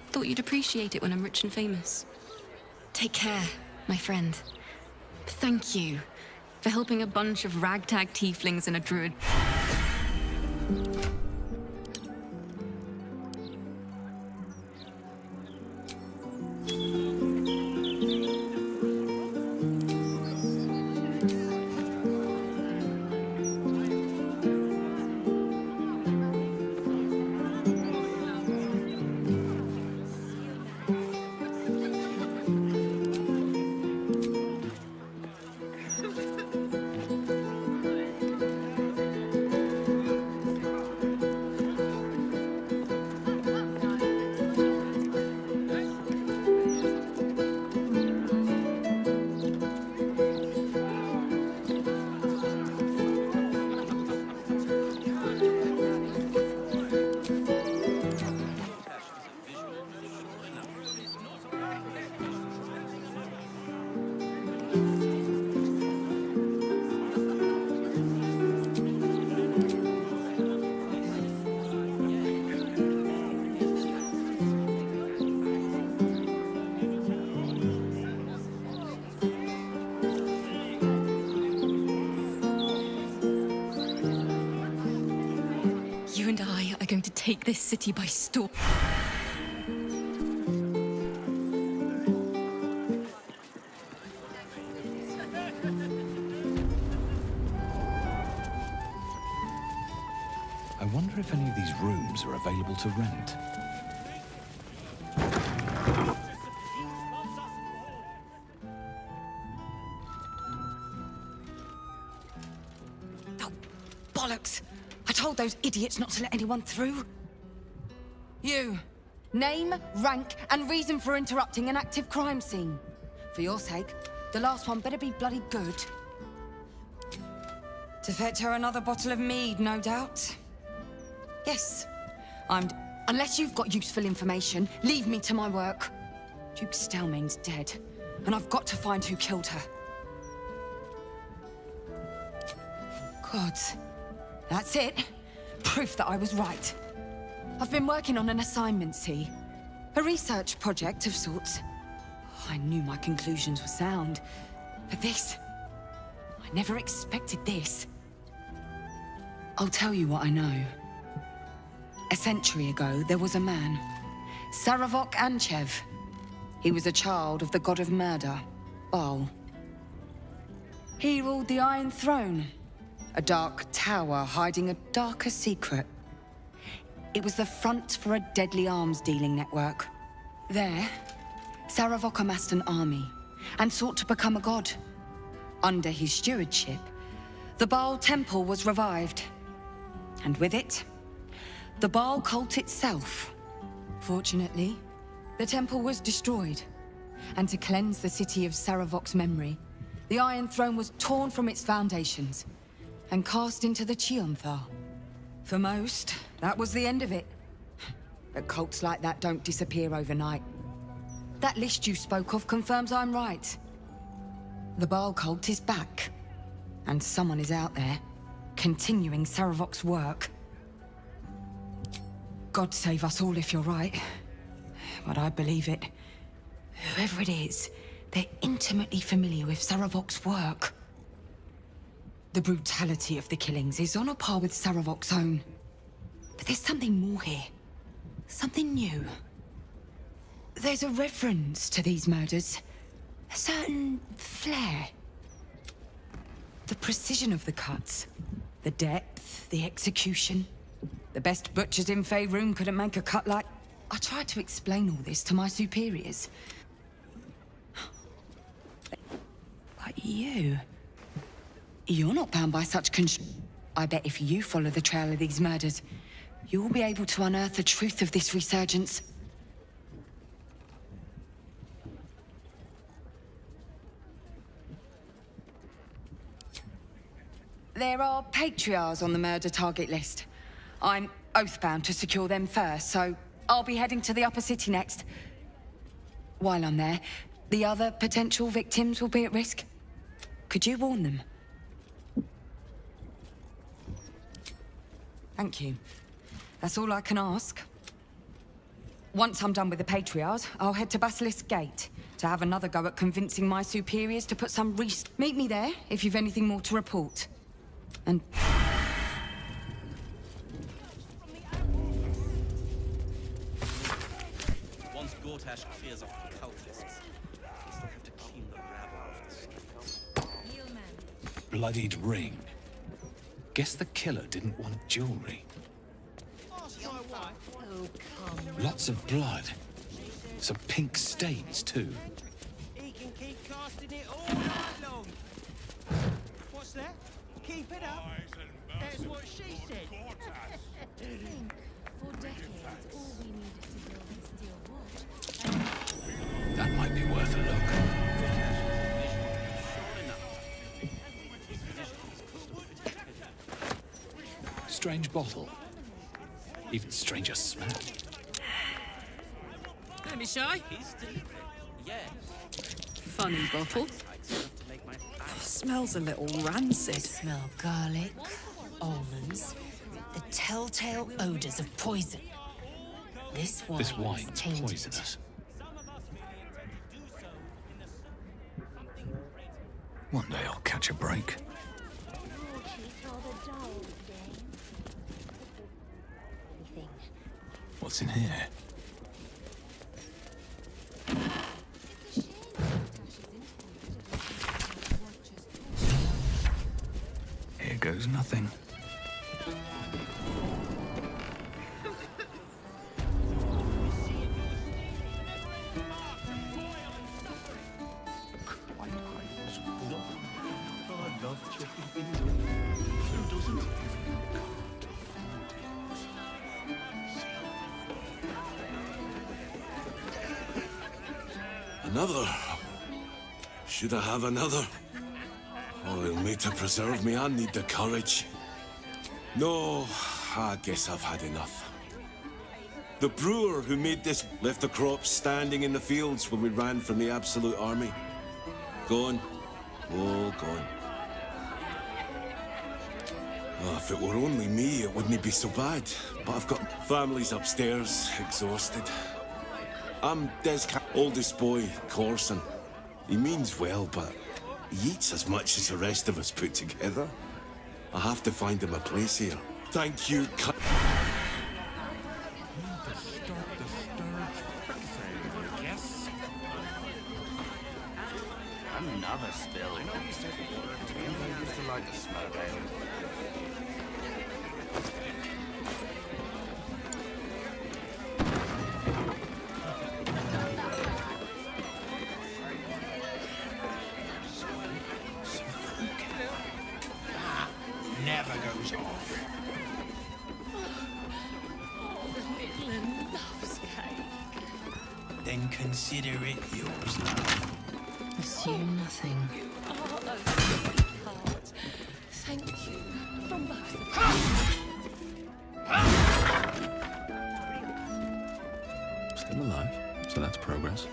Thought you'd appreciate it when I'm rich and famous. Take care, my friend. Thank you for helping a bunch of ragtag tieflings and a druid. take this city by storm. I wonder if any of these rooms are available to rent. Oh, bollocks! I told those idiots not to let anyone through. You. Name, rank, and reason for interrupting an active crime scene. For your sake, the last one better be bloody good. To fetch her another bottle of mead, no doubt. Yes, unless you've got useful information, leave me to my work. Duke Stelmane's dead, and I've got to find who killed her. Gods. That's it. Proof that I was right. I've been working on an assignment, see? A research project of sorts. I knew my conclusions were sound, but this... I never expected this. I'll tell you what I know. A century ago, there was a man, Saravok Anchev. He was a child of the god of murder, Baal. He ruled the Iron Throne, a dark tower hiding a darker secret. It was the front for a deadly arms-dealing network. There, Saravok amassed an army and sought to become a god. Under his stewardship, the Baal Temple was revived. And with it, the Baal cult itself. Fortunately, the temple was destroyed, and to cleanse the city of Saravok's memory, the Iron Throne was torn from its foundations and cast into the Chionthar. For most, that was the end of it. But cults like that don't disappear overnight. That list you spoke of confirms I'm right. The Baal cult is back, and someone is out there, continuing Saravok's work. God save us all if you're right. But I believe it. Whoever it is, they're intimately familiar with Saravok's work. The brutality of the killings is on a par with Saravok's own. But there's something more here. Something new. There's a reference to these murders. A certain flair. The precision of the cuts. The depth, the execution. The best butchers in Faerun couldn't make a cut like... I tried to explain all this to my superiors. But you... You're not bound by such I bet if you follow the trail of these murders, you'll be able to unearth the truth of this resurgence. There are patriarchs on the murder target list. I'm oathbound to secure them first, so I'll be heading to the upper city next. While I'm there, the other potential victims will be at risk. Could you warn them? Thank you. That's all I can ask. Once I'm done with the patriarchs, I'll head to Basilisk Gate to have another go at convincing my superiors to put some Meet me there if you've anything more to report. And... Once Gortash clears off the cultists, we still have to clean the rabble off the street. Bloodied ring. Guess the killer didn't want jewelry. Lots of blood. Some pink stains, too. He can keep casting it all night long. What's that? Keep it up. That's what she said. For decades, all we needed to build a steel watch. That might be worth a look. Strange bottle. Even stranger smell. Let me shy. Yeah. Funny bottle. Smells a little rancid. Smell garlic, almonds, the telltale odors of poison. This wine's poisonous. One day I'll catch a break. What's in here? Here goes nothing. I love chicken fingers. Who doesn't? Another? Should I have another? Oh, he'll need to preserve me. I need the courage. No, I guess I've had enough. The brewer who made this left the crops standing in the fields when we ran from the Absolute Army. Gone. All gone. Oh, if it were only me, it wouldn't be so bad. But I've got families upstairs, exhausted. I'm oldest boy, Corson. He means well, but he eats as much as the rest of us put together. I have to find him a place here. Thank you, Yes. Another spill. I know you said it worked. I used to like the smell of ale. Never goes off. Then consider it yours, love. Assume nothing. Thank you from both of Still alive, so that's progress.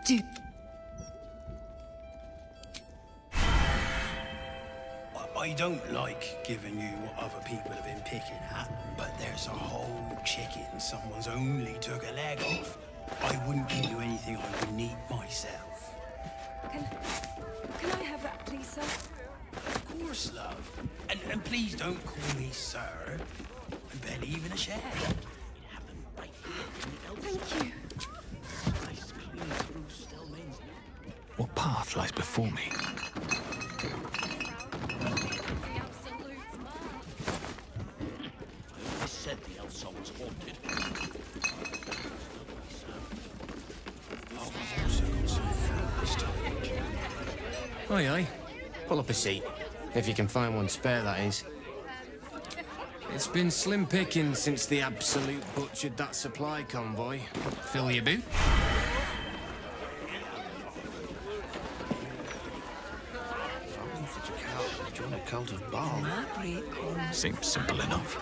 Dude. I don't like giving you what other people have been picking at, but there's a whole chicken someone's only took a leg off. I wouldn't give you anything I wouldn't eat myself. Can I have that, please, sir? Of course, love. And please don't call me sir. And barely even a chef. Thank you. What path lies before me? Said the elf song was haunted. Aye, aye. Pull up a seat. If you can find one spare, that is. It's been slim picking since the Absolute butchered that supply convoy. Fill your boot? Join a cult of Baal. Seems simple enough.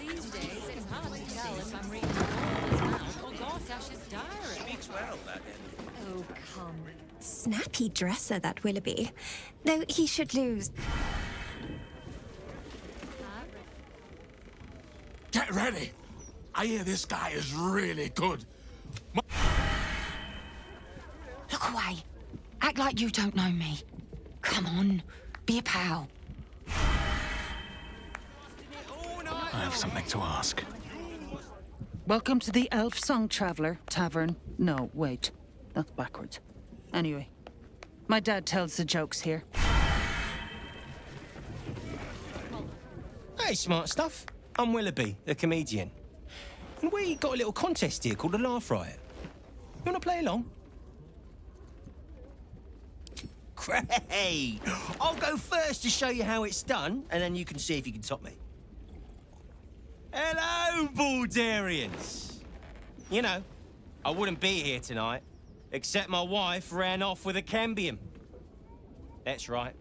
These days, it's hard to tell if I'm reading Baldurs' mouth or Gortash's diary. Speaks well, that Oh, come. Snappy dresser, that Willoughby. Though he should lose. Get ready! I hear this guy is really good. Look away. Act like you don't know me. Come on, be a pal. I have something to ask. Welcome to the Elf Song Traveller Tavern. No, wait. That's backwards. Anyway, my dad tells the jokes here. Hey, smart stuff. I'm Willoughby, the comedian. And we got a little contest here called the Laugh Riot. You want to play along? Great! I'll go first to show you how it's done, and then you can see if you can top me. Hello, Baldurians! You know, I wouldn't be here tonight, except my wife ran off with a cambium. That's right,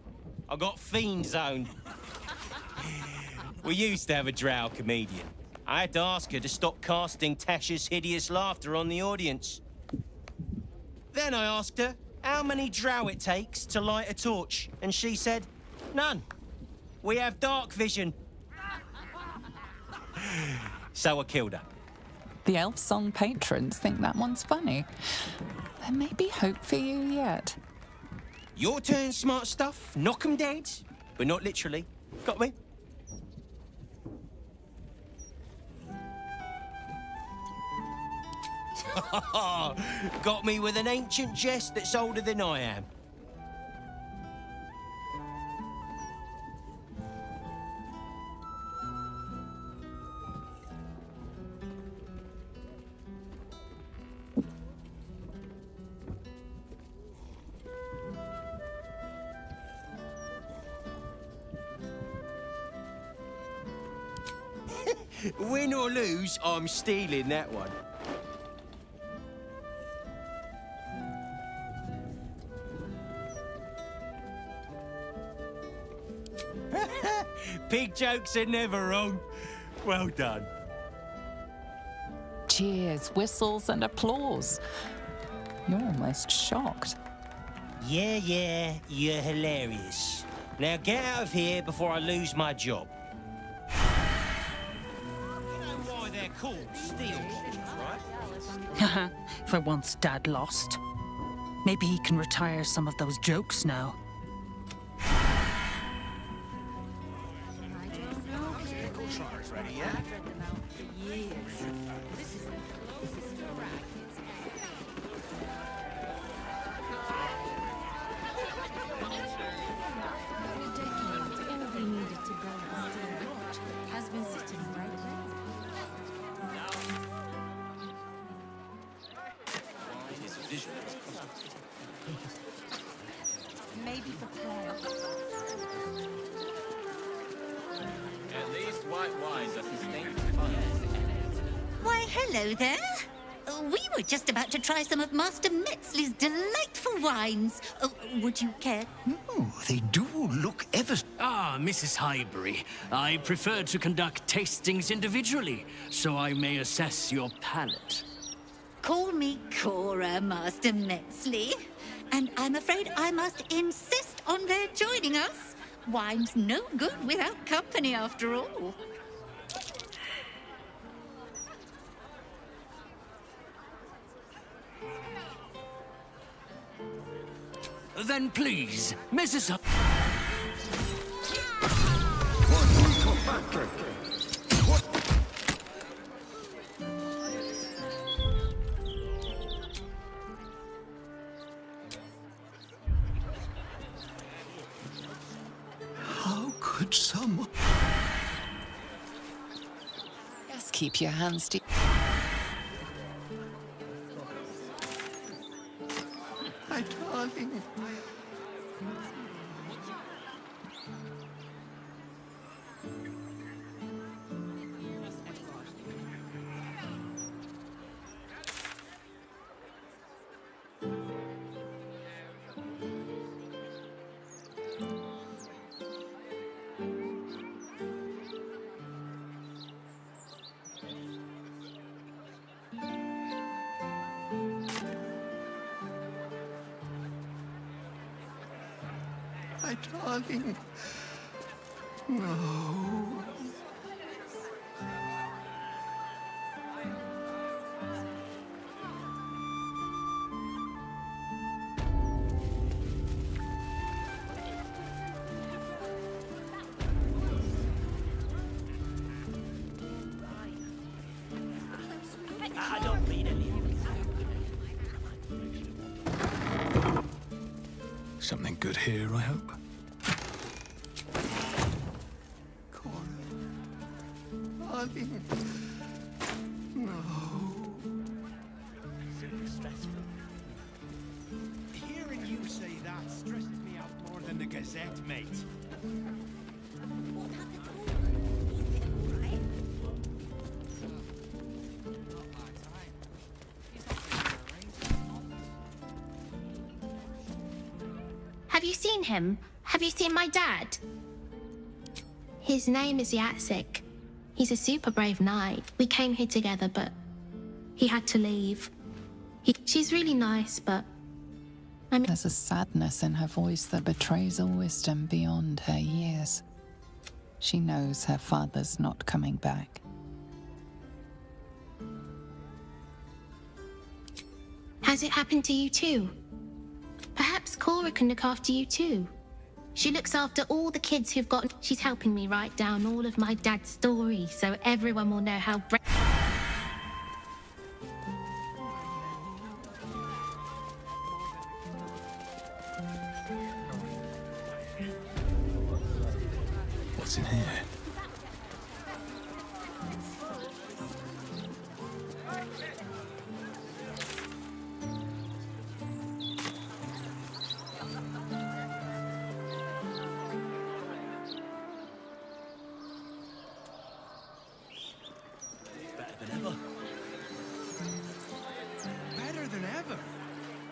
I got fiend zoned. We used to have a drow comedian. I had to ask her to stop casting Tasha's hideous laughter on the audience. Then I asked her how many drow it takes to light a torch, and she said, none. We have dark vision. So I killed her. The Elf Song patrons think that one's funny. There may be hope for you yet. Your turn, smart stuff. Knock 'em dead. but not literally. Got me? Got me with an ancient jest that's older than I am. Win or lose, I'm stealing that one. Pig jokes are never wrong. Well done. Cheers, whistles, and applause. You're almost shocked. Yeah, you're hilarious. Now get out of here before I lose my job. You know why they're called steel shoes, right? For once Dad lost. Maybe he can retire some of those jokes now. Ready yet? Maybe for play. At least white wines are sustained fun. Why, hello there. We were just about to try some of Master Metzley's delightful wines. Would you care? They do look ever... Ah, Mrs. Highbury. I prefer to conduct tastings individually, so I may assess your palate. Call me Cora, Master Metzley. And I'm afraid I must insist on their joining us. Wine's no good without company, after all. Then please, Mrs. How could someone... Just keep your hands to... My darling. My darling. No. I don't mean any. Something good here, I hope. Darling. No. Simply stressful. Hearing you say that stresses me out more than the Gazette, mate. Have you seen him? Have you seen my dad? His name is Yatsik. He's a super brave knight. We came here together, but he had to leave. She's really nice, but... There's a sadness in her voice that betrays a wisdom beyond her years. She knows her father's not coming back. Has it happened to you too? Perhaps Cora can look after you too. She looks after all the kids who've got... She's helping me write down all of my dad's stories so everyone will know how... What's in here? Better than ever. Better than ever.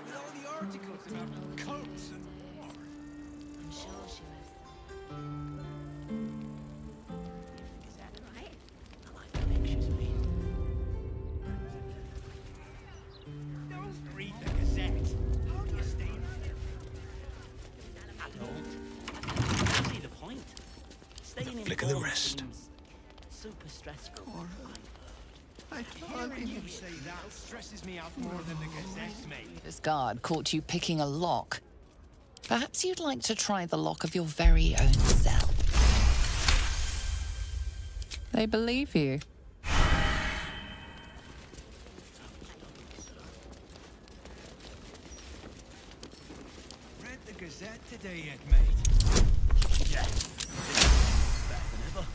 With all the articles about cults and war. I'm sure she was. Is that right? I like an anxious me. Don't read the Gazette. How do you stay? I don't. See the point. Staying Flick of the informed wrist. seems super stressful. Hearing you say that stresses me out more than the Gazette, mate. This guard caught you picking a lock. Perhaps you'd like to try the lock of your very own cell. They believe you. Read the Gazette today yet, mate? Yeah. Better than ever.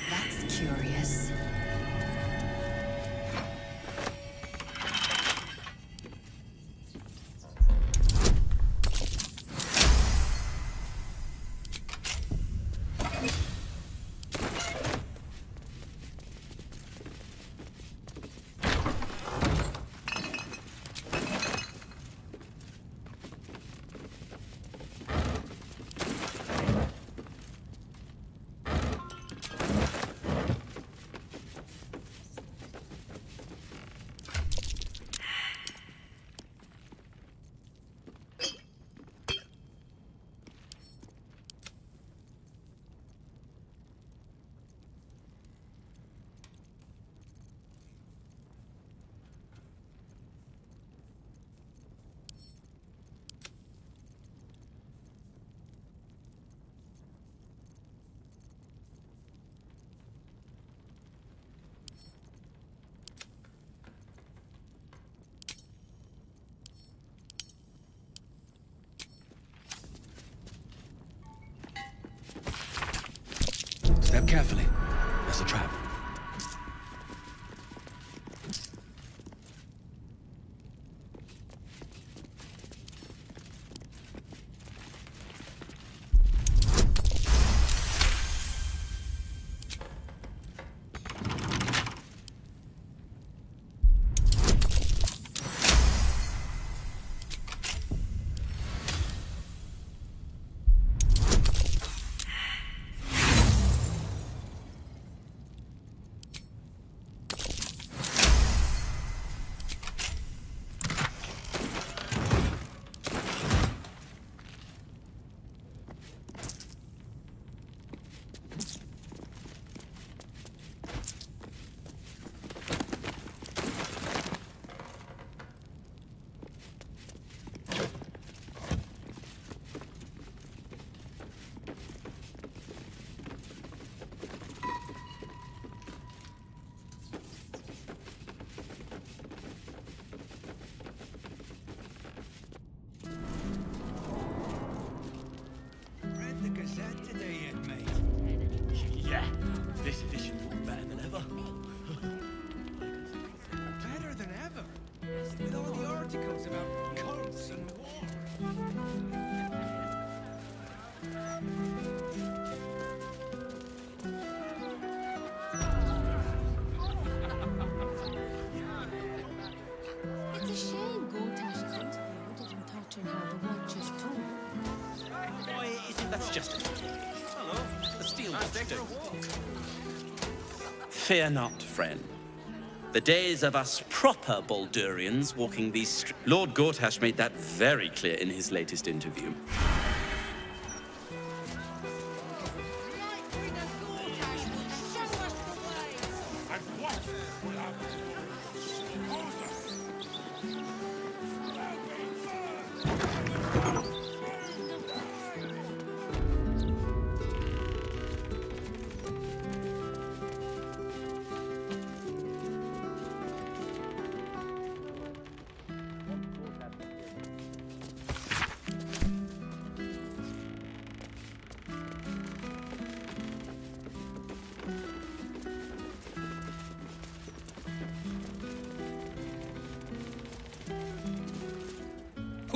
That's curious. Step carefully. There's a trap. Read the Gazette today yet, mate? Yeah. This edition better than ever. Better than ever. With all the articles about cults and war. It's a shame Gortash's interview didn't touch on how the Watchers talk. Why isn't That's just it. Hello. The steel Fear not, friend. The days of us proper Baldurians walking these streets. Lord Gortash made that very clear in his latest interview.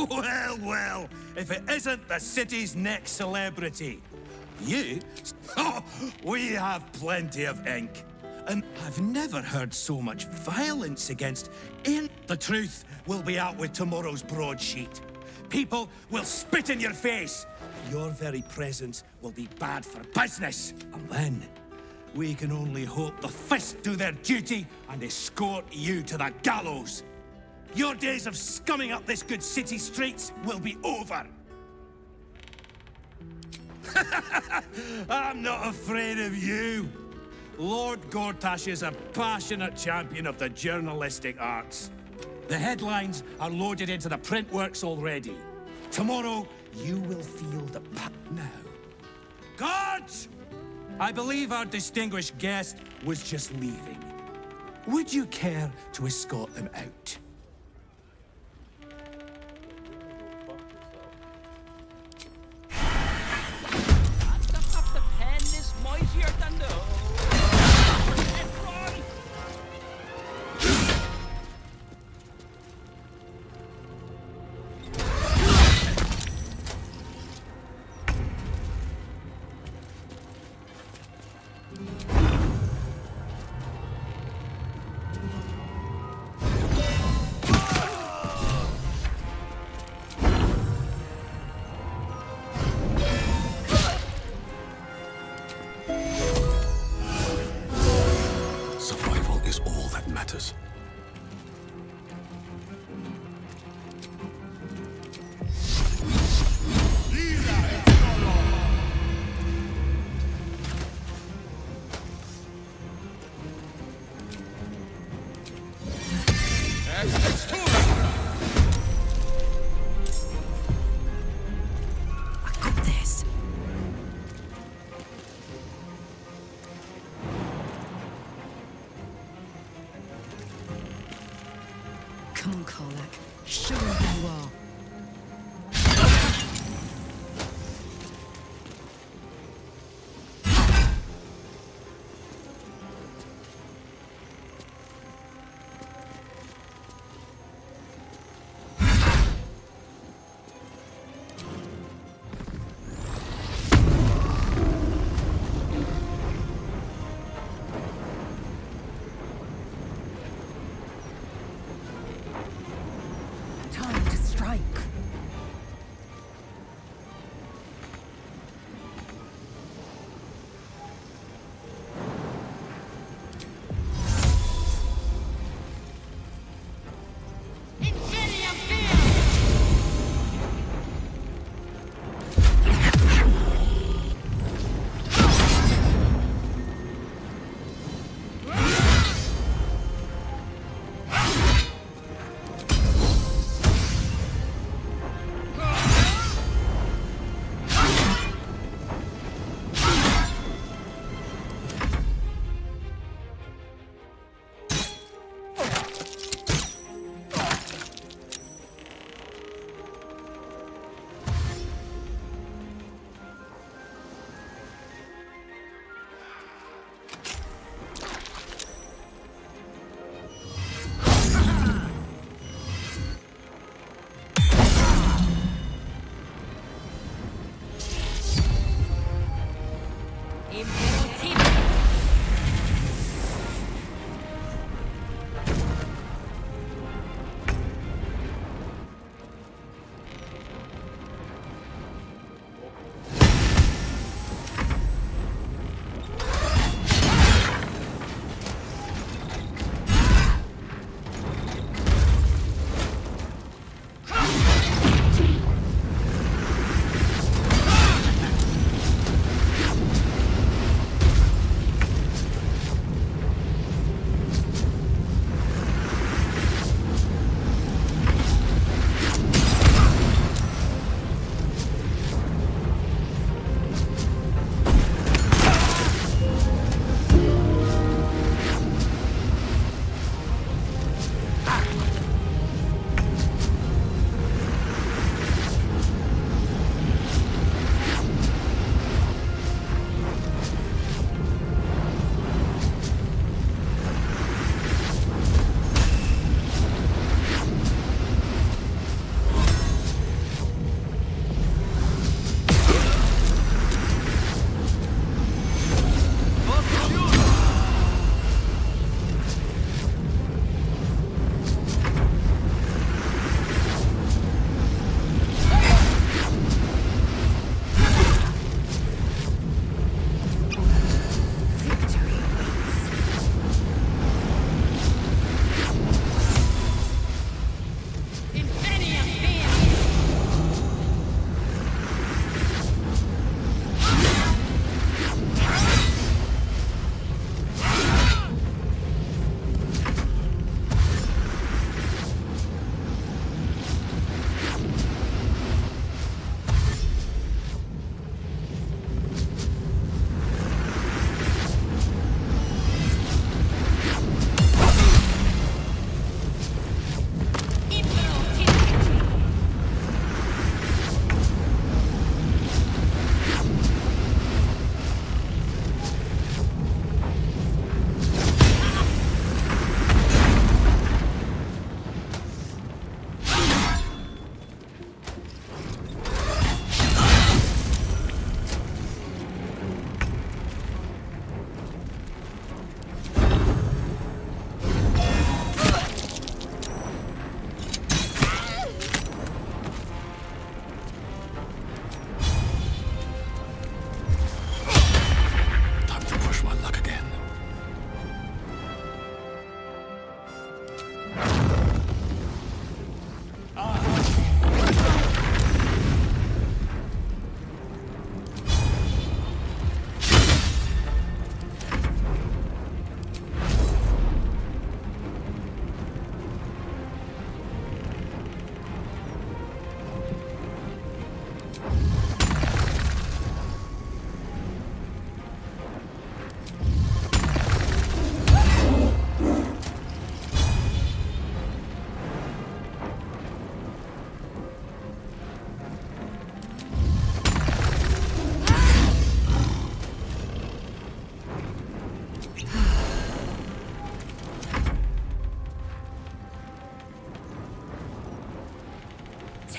Well, well, if it isn't the city's next celebrity. You? Oh, we have plenty of ink. And I've never heard so much violence against in. The truth will be out with tomorrow's broadsheet. People will spit in your face. Your very presence will be bad for business. And then, we can only hope the fists do their duty and escort you to the gallows. Your days of scumming up this good city streets will be over. I'm not afraid of you. Lord Gortash is a passionate champion of the journalistic arts. The headlines are loaded into the print works already. Tomorrow, you will feel the now. Guards! I believe our distinguished guest was just leaving. Would you care to escort them out? The pen is mightier than the...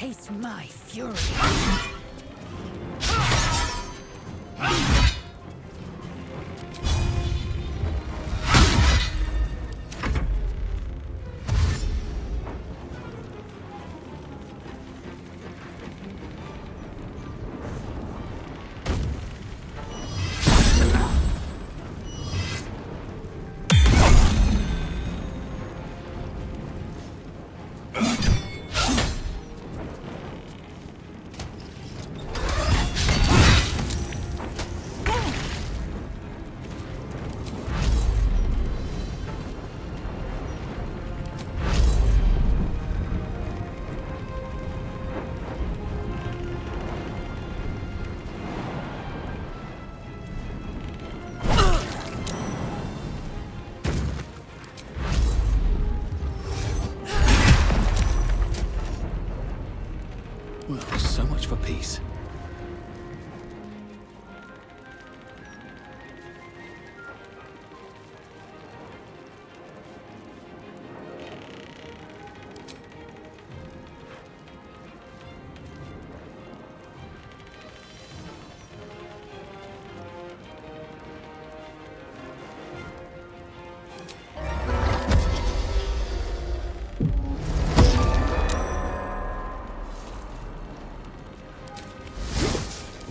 taste my fury. Well, so much for peace.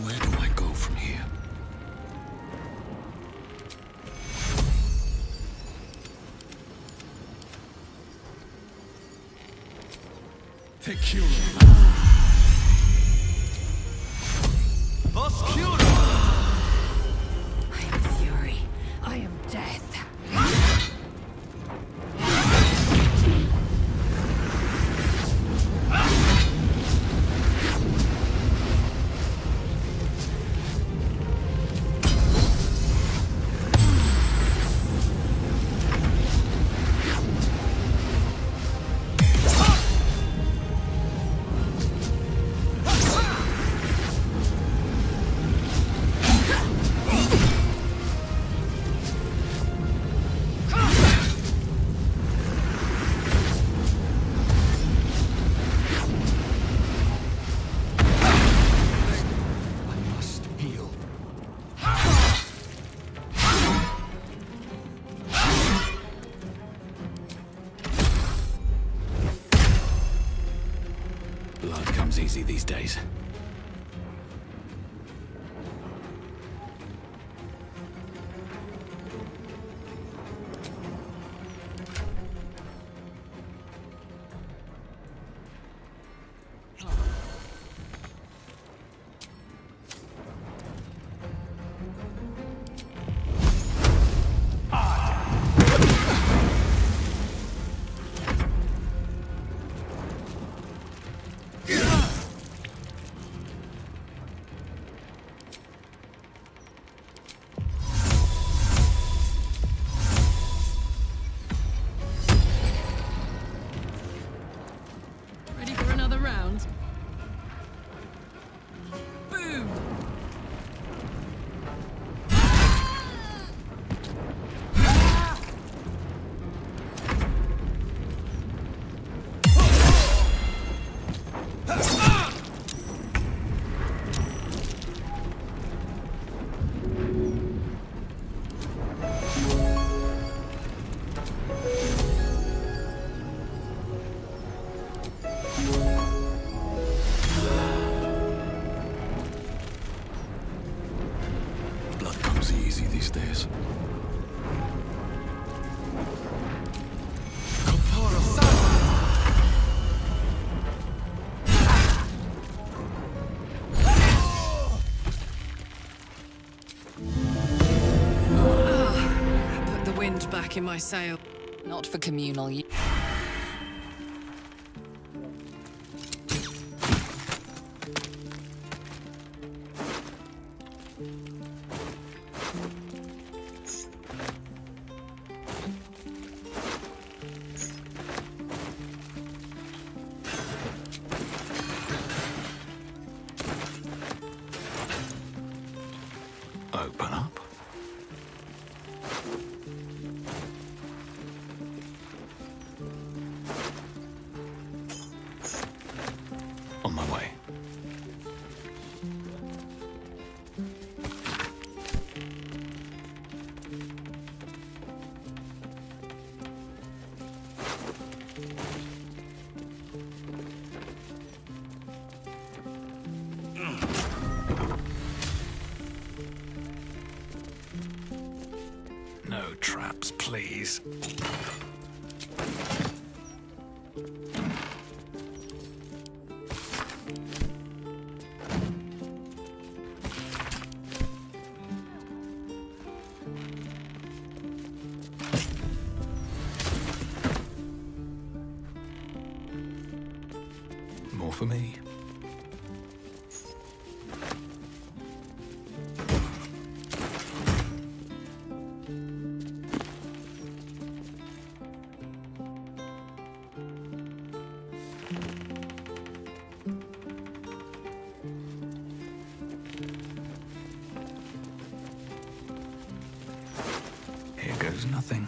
Where do I go from here? Tactician. I am fury. I am death. Blood comes easy these days. Ready for another round? Boom! Blood comes easy these days. Put the wind back in my sail. Not for communal use. Open up. A No traps, please. More for me. Here goes nothing.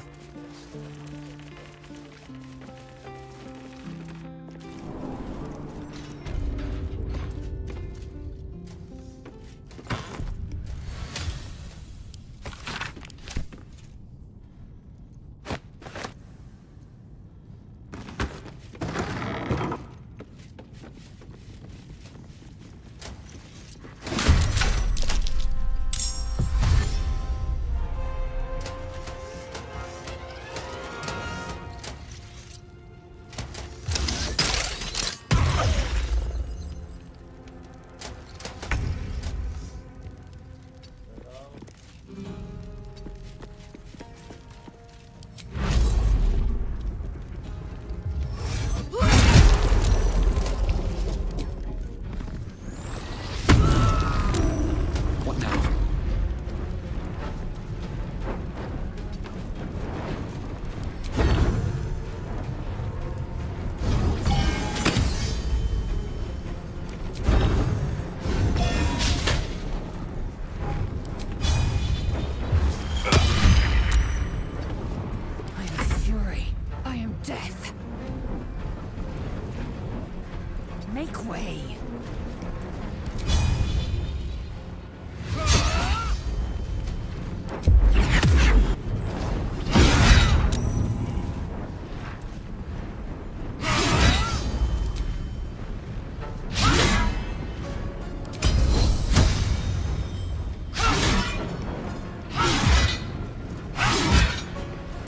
Make way.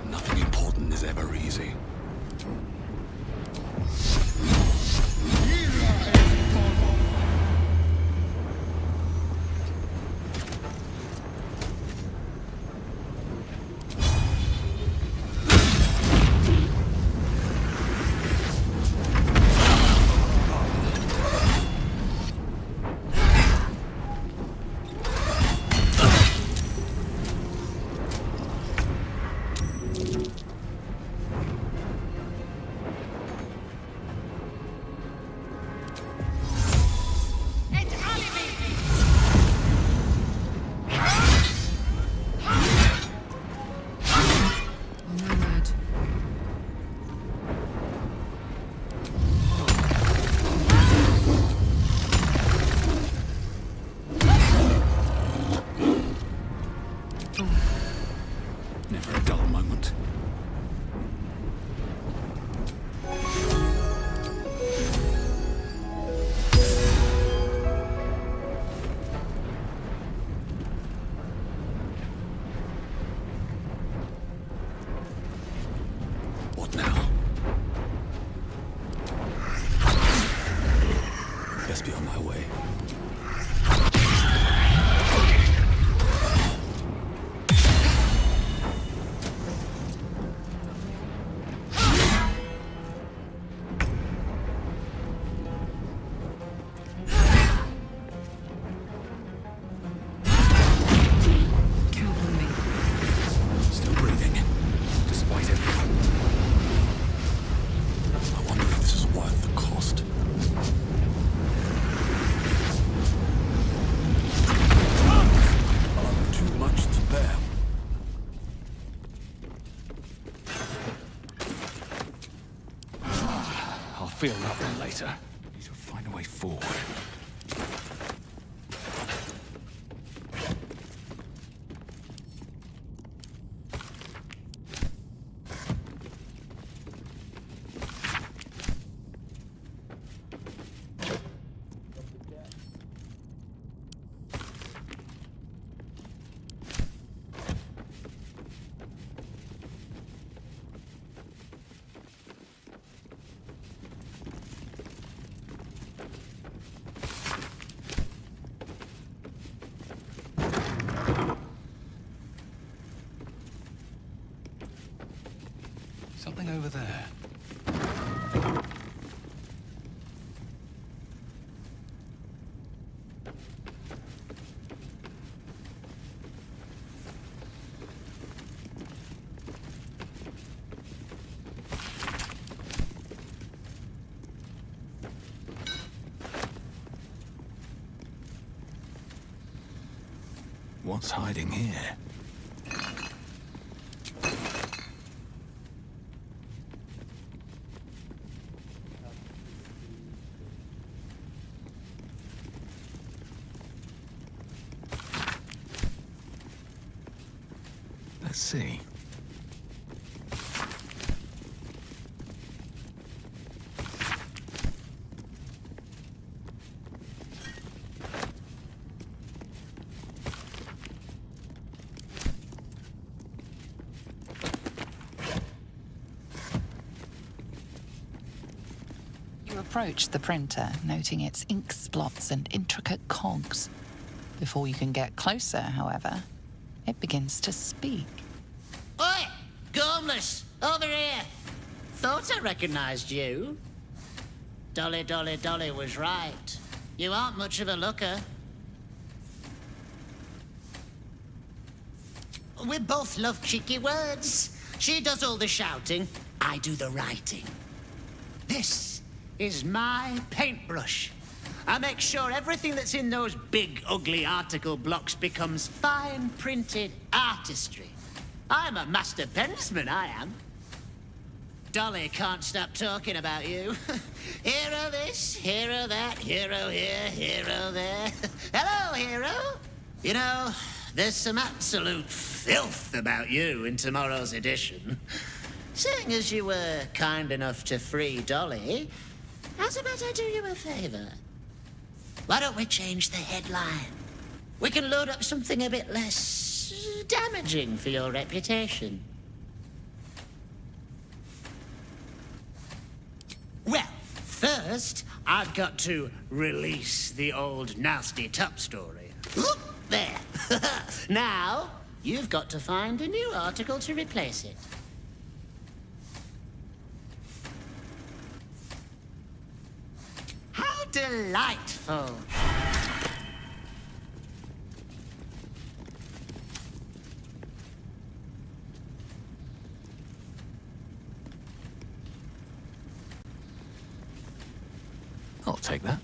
Nothing important is ever easy. Never a dull moment. What now? Best be on my way. Still breathing, despite everything. I wonder if this is worth the cost. Too much to bear. I'll feel nothing later. Need to find a way forward. something over there. What's hiding here? Let's see. You approach the printer, noting its ink splots and intricate cogs. Before you can get closer, however, it begins to speak. Oi! Gormless! Over here! Thought I recognized you. Dolly was right. You aren't much of a looker. We both love cheeky words. She does all the shouting, I do the writing. This is my paintbrush. I make sure everything that's in those big, ugly article blocks becomes fine printed artistry. I'm a master pensman, I am. Dolly can't stop talking about you. Hero this, hero that, hero here, hero there. Hello, hero. You know, there's some absolute filth about you in tomorrow's edition. Seeing as you were kind enough to free Dolly, how's about I do you a favor? Why don't we change the headline? We can load up something a bit less damaging for your reputation. Well, first, I've got to release the old nasty top story. Oop, there. Now, you've got to find a new article to replace it. How delightful. I'll take that.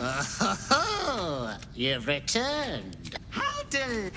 Oh, you've returned. How del...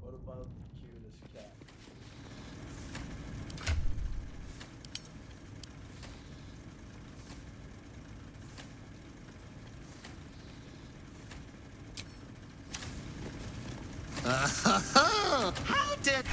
What about the cutest cat? How did...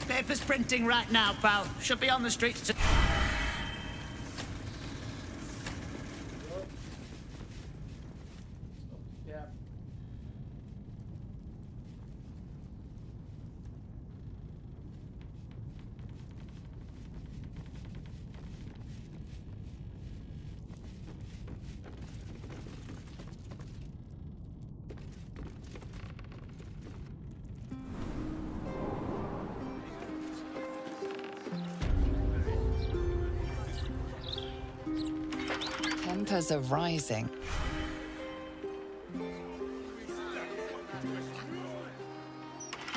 Paper's printing right now, pal. Should be on the streets to... Yeah. Tempers are rising.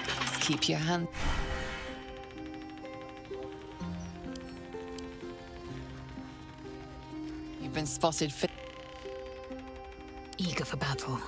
Just keep your hand. You've been spotted Eager for battle.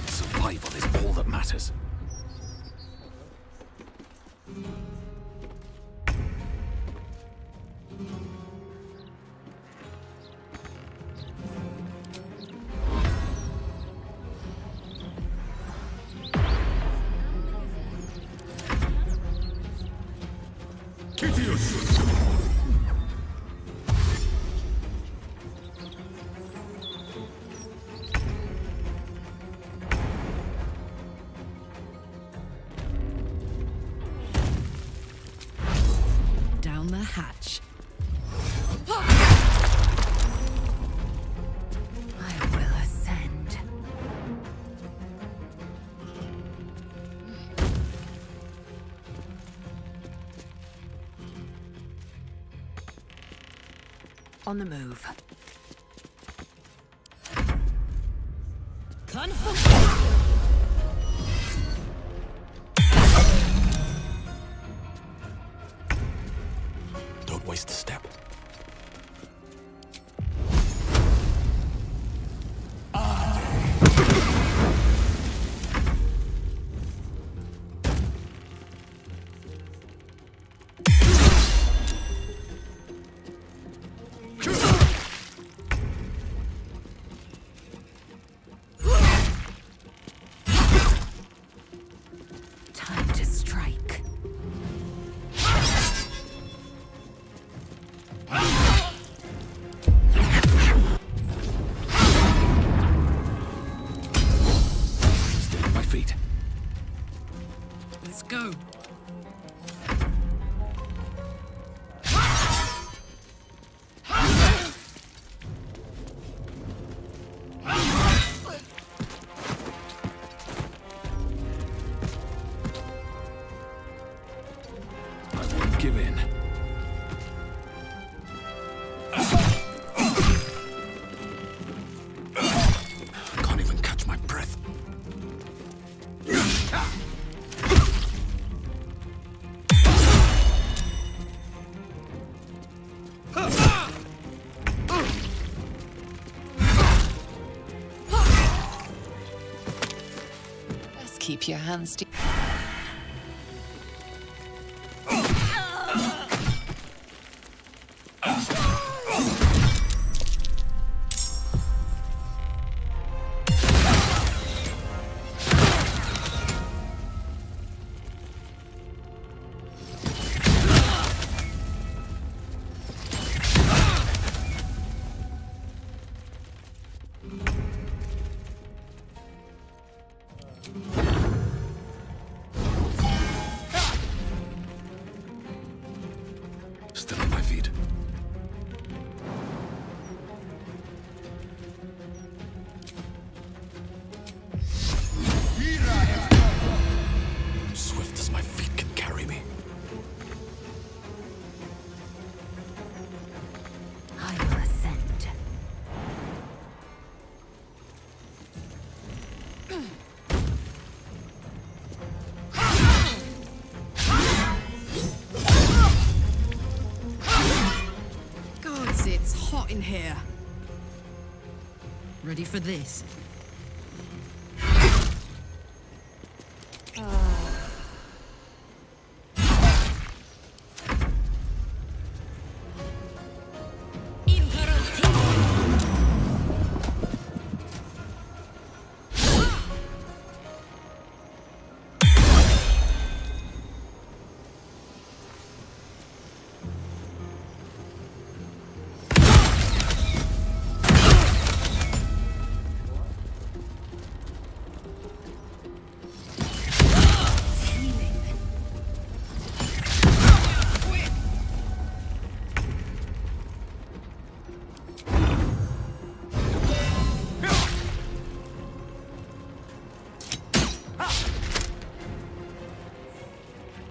Survival is all that matters. Down the hatch. I will ascend. On the move. Don't waste a step. Time to strike. Still on my feet. Let's go. I won't give in. I can't even catch my breath. Just keep your hands to. Still on my feet. Swift as my feet can carry me. I will ascend. Gods, it's hot in here. Ready for this?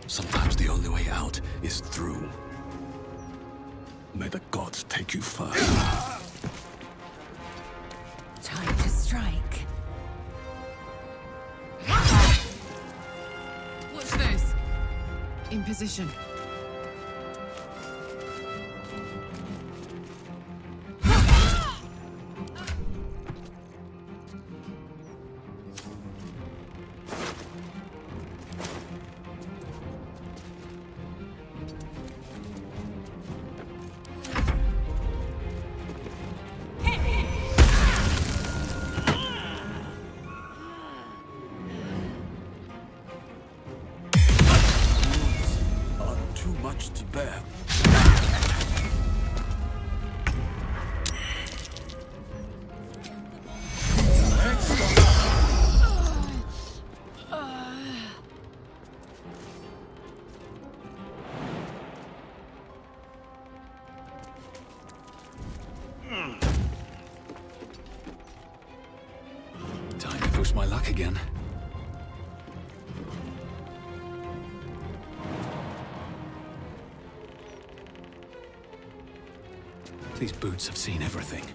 Sometimes the only way out is through. May the gods take you first. Time to strike. Watch this. In position. Too much to bear. Time to push my luck again. These boots have seen everything.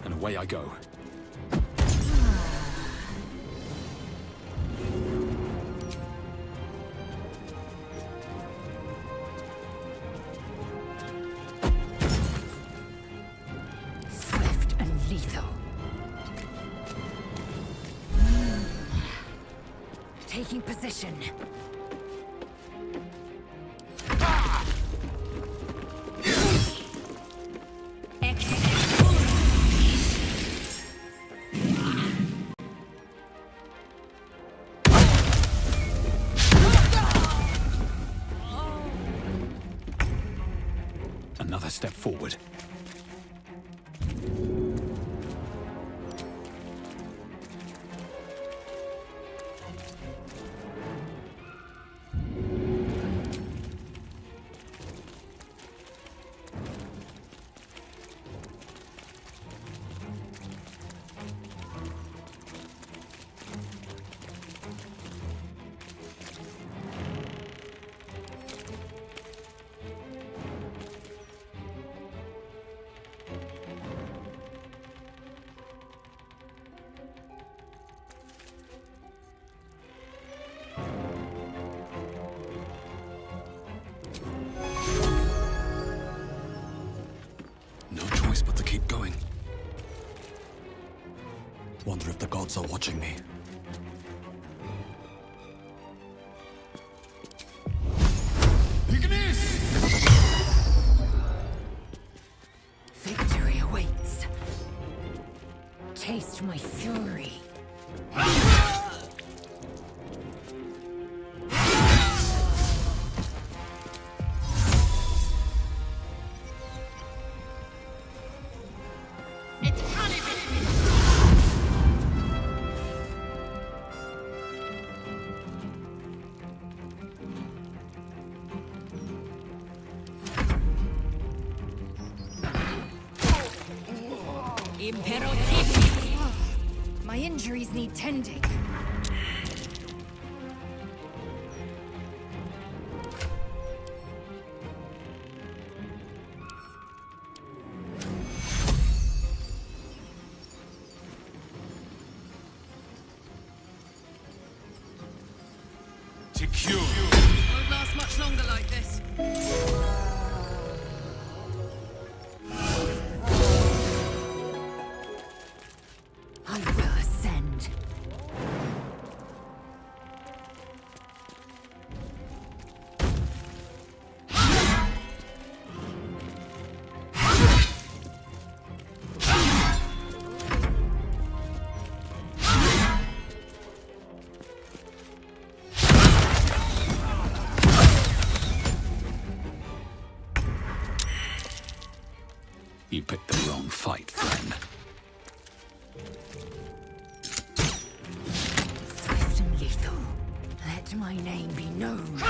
And away I go. Lethal. Taking position. Another step forward. But to keep going. Wonder if the gods are watching me. Victory awaits. taste my fury. My injuries need tending. To cure. Won't last much longer like this. I will ascend. You picked the wrong fight, friend. Swift and lethal. Let my name be known.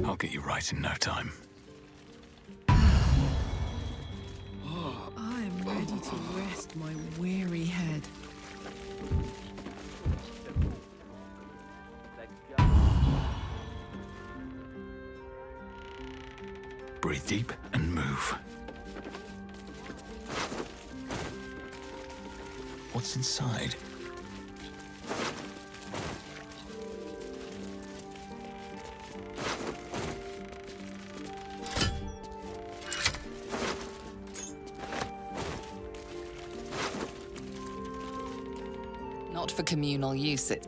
I'll get you right in no time. I'm ready to rest my weary head. Breathe deep and move. What's inside? Not for communal use, it.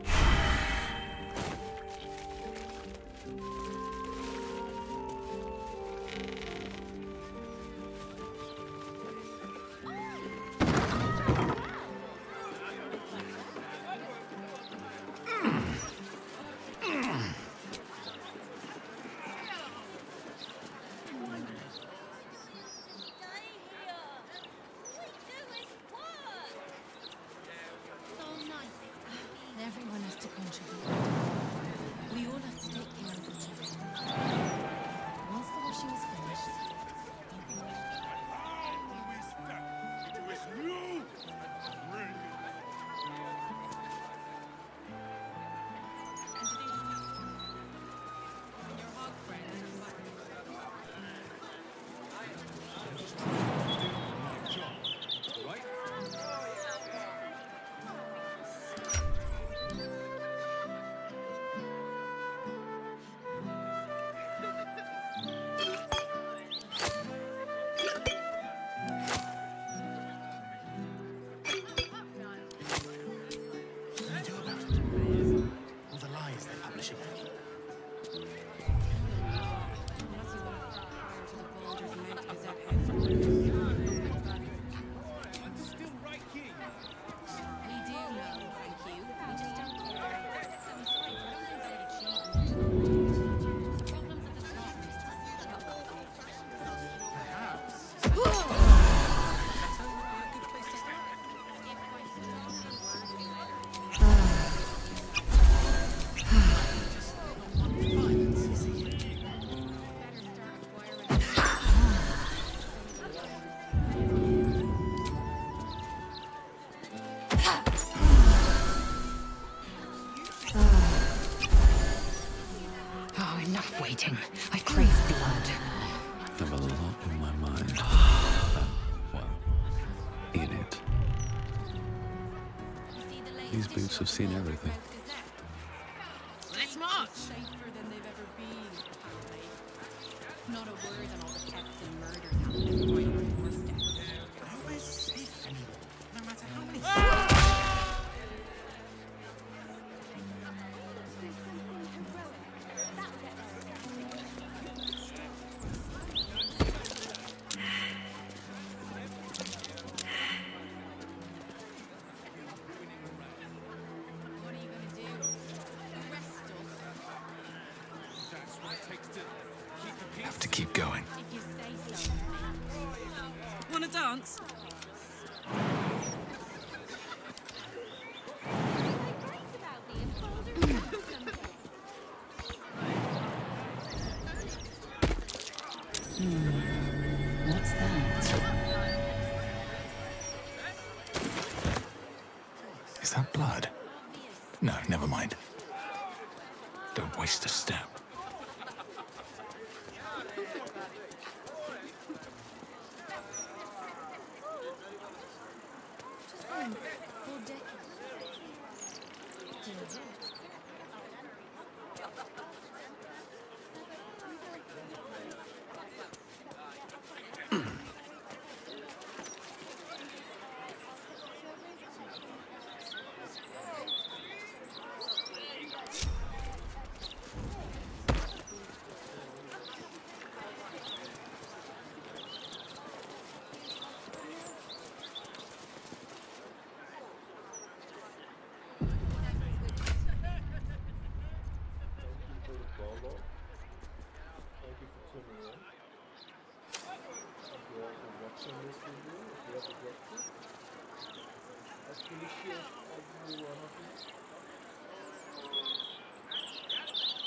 Everyone has to contribute. We all have to take care of each other. Once the washing is finished, enough waiting. I crave blood. I have a lot in my mind. Well, in it. These boots have seen everything. Let's march! safer than they've ever been, apparently. Not a word on all the thefts and murders happening right on our doorsteps. Nowhere's safe anymore, no matter how many... to keep going. Wanna dance? What's that? Is that blood? No, never mind. Don't waste a step.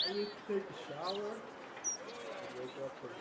I need to take a shower. Wake up for the